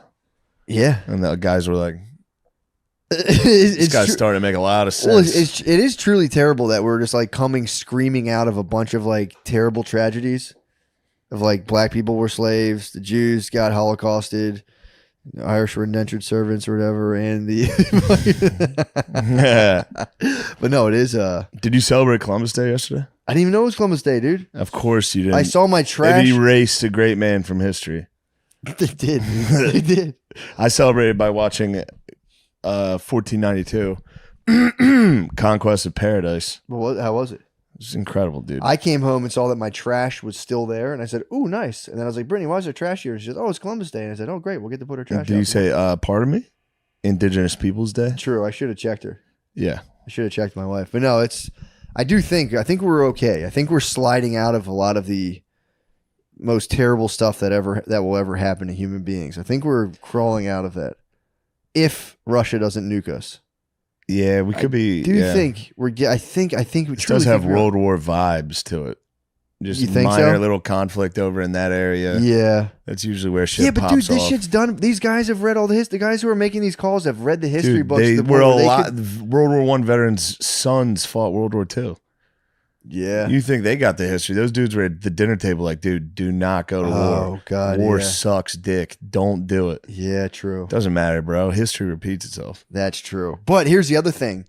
Speaker 4: Yeah.
Speaker 2: And the guys were like,
Speaker 4: It's
Speaker 2: this guy's
Speaker 4: tru-
Speaker 2: starting to make a lot of
Speaker 4: Well,
Speaker 2: sense.
Speaker 4: it is truly terrible that we're just like coming screaming out of a bunch of like terrible tragedies. of like black people were slaves, the Jews got holocausted, the Irish were indentured servants or whatever, and the but no, it is
Speaker 2: Did you celebrate Columbus Day yesterday?
Speaker 4: I didn't even know it was Columbus Day, dude.
Speaker 2: Of course you didn't.
Speaker 4: I saw my trash.
Speaker 2: They erased a great man from history.
Speaker 4: They did. Dude. They did.
Speaker 2: I celebrated by watching 1492 Conquest of Paradise.
Speaker 4: Well, how was it?
Speaker 2: It's incredible, dude.
Speaker 4: I came home and saw that my trash was still there, and I said, "Ooh, nice." And then I was like, "Brittany, why is there trash here?" And she said, "Oh, it's Columbus Day." And I said, "Oh, great, we'll get to put our trash."
Speaker 2: Did you say, "Pardon me"? Indigenous Peoples Day.
Speaker 4: True. I should have checked her.
Speaker 2: Yeah,
Speaker 4: I should have checked my wife. But no, it's. I think we're okay. I think we're sliding out of a lot of the most terrible stuff that will ever happen to human beings. I think we're crawling out of that. If Russia doesn't nuke us.
Speaker 2: Yeah, we could be.
Speaker 4: Do you think we're? I think we
Speaker 2: it does have World War vibes to it. Just
Speaker 4: you think
Speaker 2: minor
Speaker 4: so?
Speaker 2: little conflict over in that area.
Speaker 4: Yeah,
Speaker 2: that's usually where shit.
Speaker 4: Yeah, but
Speaker 2: pops
Speaker 4: dude, this
Speaker 2: off.
Speaker 4: shit's done. These guys have read all the history. The guys who are making these calls have read the history
Speaker 2: Dude,
Speaker 4: books.
Speaker 2: They
Speaker 4: the
Speaker 2: were a
Speaker 4: they
Speaker 2: lot.
Speaker 4: could-
Speaker 2: World War I veterans' sons fought World War II.
Speaker 4: Yeah,
Speaker 2: you think they got the history? Those dudes were at the dinner table, like, dude, do not go to war.
Speaker 4: Oh God,
Speaker 2: war
Speaker 4: yeah.
Speaker 2: sucks, dick. Don't do it.
Speaker 4: Yeah, true.
Speaker 2: Doesn't matter, bro. History repeats itself.
Speaker 4: That's true. But here's the other thing,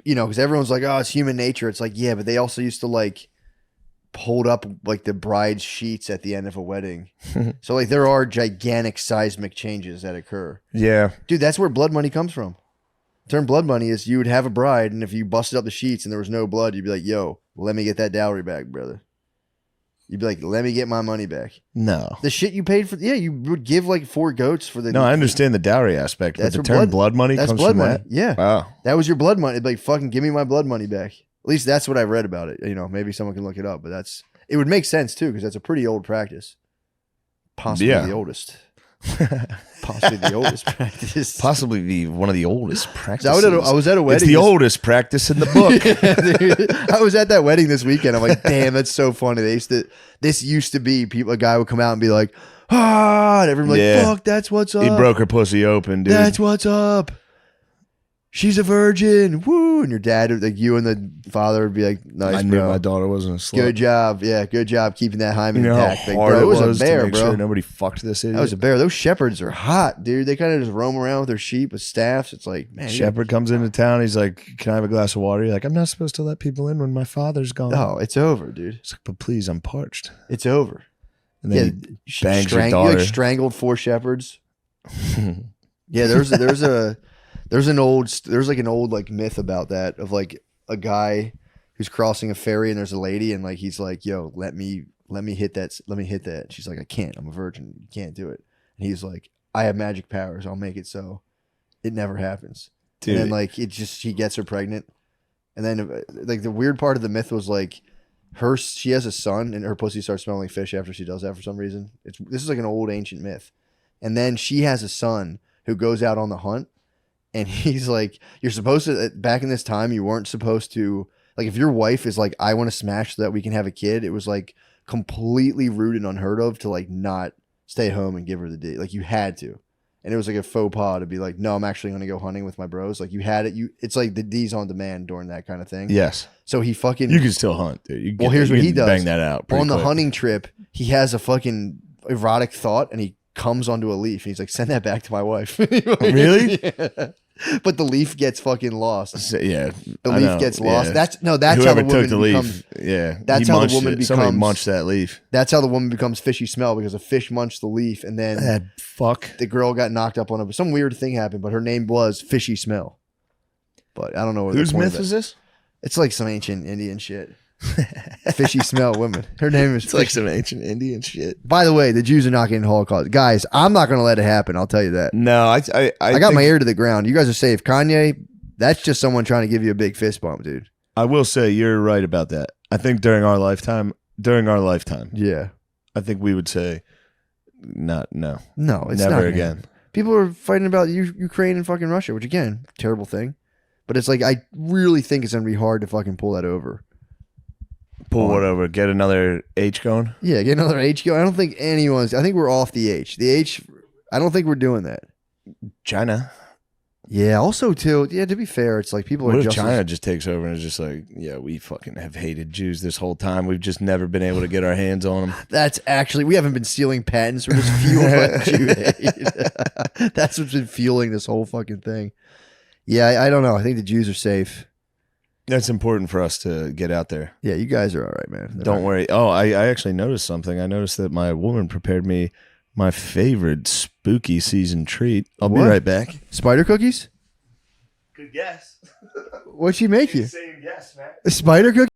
Speaker 4: because everyone's like, "Oh, it's human nature." It's like, yeah, but they also used to like hold up like the bride's sheets at the end of a wedding. So like there are gigantic seismic changes that occur.
Speaker 2: Yeah,
Speaker 4: dude, that's where blood money comes from. The term blood money is you would have a bride, and if you busted up the sheets and there was no blood, you'd be like, "Yo, let me get that dowry back, brother." You'd be like, "Let me get my money back."
Speaker 2: No,
Speaker 4: the shit you paid for. Yeah, you would give like 4 goats for the.
Speaker 2: No, I understand the dowry aspect, but the term blood money
Speaker 4: that's
Speaker 2: comes
Speaker 4: blood
Speaker 2: from
Speaker 4: money.
Speaker 2: that.
Speaker 4: Yeah,
Speaker 2: Wow.
Speaker 4: that was your blood money. It'd be like, fucking give me my blood money back. At least that's what I read about it. Maybe someone can look it up, but it would make sense too because that's a pretty old practice. Possibly the oldest. Possibly the oldest practice.
Speaker 2: Possibly one of the oldest practices.
Speaker 4: I was at a wedding.
Speaker 2: It's the oldest practice in the book.
Speaker 4: Yeah, dude. I was at that wedding this weekend. I'm like, damn, that's so funny. This used to be a guy would come out and be like, "Ah," and everyone would be like, "Fuck, that's what's up."
Speaker 2: He broke her pussy open, dude.
Speaker 4: That's what's up. She's a virgin. Woo. And your dad, like you and the father would be like, "Nice,
Speaker 2: I knew
Speaker 4: bro.
Speaker 2: my daughter wasn't a slut.
Speaker 4: Good job. Yeah, good job keeping that hymen
Speaker 2: You know
Speaker 4: intact."
Speaker 2: how
Speaker 4: Like,
Speaker 2: hard
Speaker 4: bro,
Speaker 2: it
Speaker 4: was a
Speaker 2: was
Speaker 4: bear,
Speaker 2: to make
Speaker 4: bro.
Speaker 2: sure nobody fucked this idiot.
Speaker 4: That was a bear. Those shepherds are hot, dude. They kind of just roam around with their sheep with staffs. It's like, man.
Speaker 2: Shepherd comes into town. He's like, "Can I have a glass of water?" You're like, "I'm not supposed to let people in when my father's gone."
Speaker 4: Oh, it's over, dude.
Speaker 2: It's like, "But please, I'm parched."
Speaker 4: It's over.
Speaker 2: And then he bangs your
Speaker 4: You
Speaker 2: daughter.
Speaker 4: like strangled 4 shepherds. Yeah, there's an old like myth about that of like a guy who's crossing a ferry and there's a lady and like he's like, "Yo, let me hit that." She's like, "I can't. I'm a virgin. You can't do it." And he's like, "I have magic powers. I'll make it so it never happens."
Speaker 2: Dude.
Speaker 4: And then like he gets her pregnant. And then like the weird part of the myth was like she has a son and her pussy starts smelling like fish after she does that for some reason. This is like an old ancient myth. And then she has a son who goes out on the hunt. And he's like, you're supposed to, back in this time, you weren't supposed to, like, if your wife is like, "I want to smash so that we can have a kid," it was like completely rude and unheard of to like not stay home and give her the D. Like, you had to. And it was like a faux pas to be like, "No, I'm actually going to go hunting with my bros." Like, you had it. It's like the D's on demand during that kind of thing.
Speaker 2: Yes.
Speaker 4: So he fucking.
Speaker 2: You can still hunt, dude.
Speaker 4: Here's what he does.
Speaker 2: Bang that out.
Speaker 4: On the
Speaker 2: quick.
Speaker 4: hunting trip, he has a fucking erotic thought and he comes onto a leaf and he's like, "Send that back to my wife."
Speaker 2: Really?
Speaker 4: Yeah. But the leaf gets fucking lost.
Speaker 2: Yeah,
Speaker 4: the
Speaker 2: I
Speaker 4: leaf
Speaker 2: know.
Speaker 4: gets lost.
Speaker 2: Yeah.
Speaker 4: That's
Speaker 2: Whoever
Speaker 4: how the woman
Speaker 2: took the
Speaker 4: becomes.
Speaker 2: leaf. Yeah,
Speaker 4: That's
Speaker 2: he
Speaker 4: how the
Speaker 2: munched
Speaker 4: woman
Speaker 2: it.
Speaker 4: becomes.
Speaker 2: Somebody munched that leaf.
Speaker 4: That's how the woman becomes Fishy Smell because a fish munched the leaf and then the girl got knocked up on it. Some weird thing happened, but her name was Fishy Smell. But I don't know
Speaker 2: Whose myth is this?
Speaker 4: It's like some ancient Indian shit. Fishy Smell woman. Her name is.
Speaker 2: It's like some ancient Indian shit.
Speaker 4: By the way, the Jews are not getting Holocaust, guys. I'm not going to let it happen. I'll tell you that.
Speaker 2: No, I
Speaker 4: got
Speaker 2: think,
Speaker 4: my ear to the ground. You guys are safe. Kanye, that's just someone trying to give you a big fist bump, dude.
Speaker 2: I will say you're right about that. I think during our lifetime,
Speaker 4: yeah,
Speaker 2: I think we would say, no,
Speaker 4: it's
Speaker 2: never
Speaker 4: not gonna
Speaker 2: again.
Speaker 4: happen. People are fighting about Ukraine and fucking Russia, which again, terrible thing. But it's like I really think it's gonna be hard to fucking pull that over.
Speaker 2: Pull whatever, get another H going.
Speaker 4: Yeah, get another H going. I don't think anyone's. I think we're off the H. The H. I don't think we're doing that.
Speaker 2: China.
Speaker 4: Yeah. Also, too. Yeah. To be fair, it's like people
Speaker 14: What
Speaker 4: are
Speaker 14: if
Speaker 4: just
Speaker 14: China just takes over and is just like, yeah, we fucking have hated Jews this whole time. We've just never been able to get our hands on them.
Speaker 4: That's actually, we haven't been stealing patents. We're just fueled by Jew hate. That's what's been fueling this whole fucking thing. Yeah, I don't know. I think the Jews are safe.
Speaker 14: That's important for us to get out there.
Speaker 4: Yeah, you guys are all right, man.
Speaker 14: Don't worry. Oh, I actually noticed something. I noticed that my woman prepared me my favorite spooky season treat. I'll be right back.
Speaker 4: Spider cookies?
Speaker 14: Good guess.
Speaker 4: What'd she make you?
Speaker 14: Saying yes, man.
Speaker 4: A spider cookie?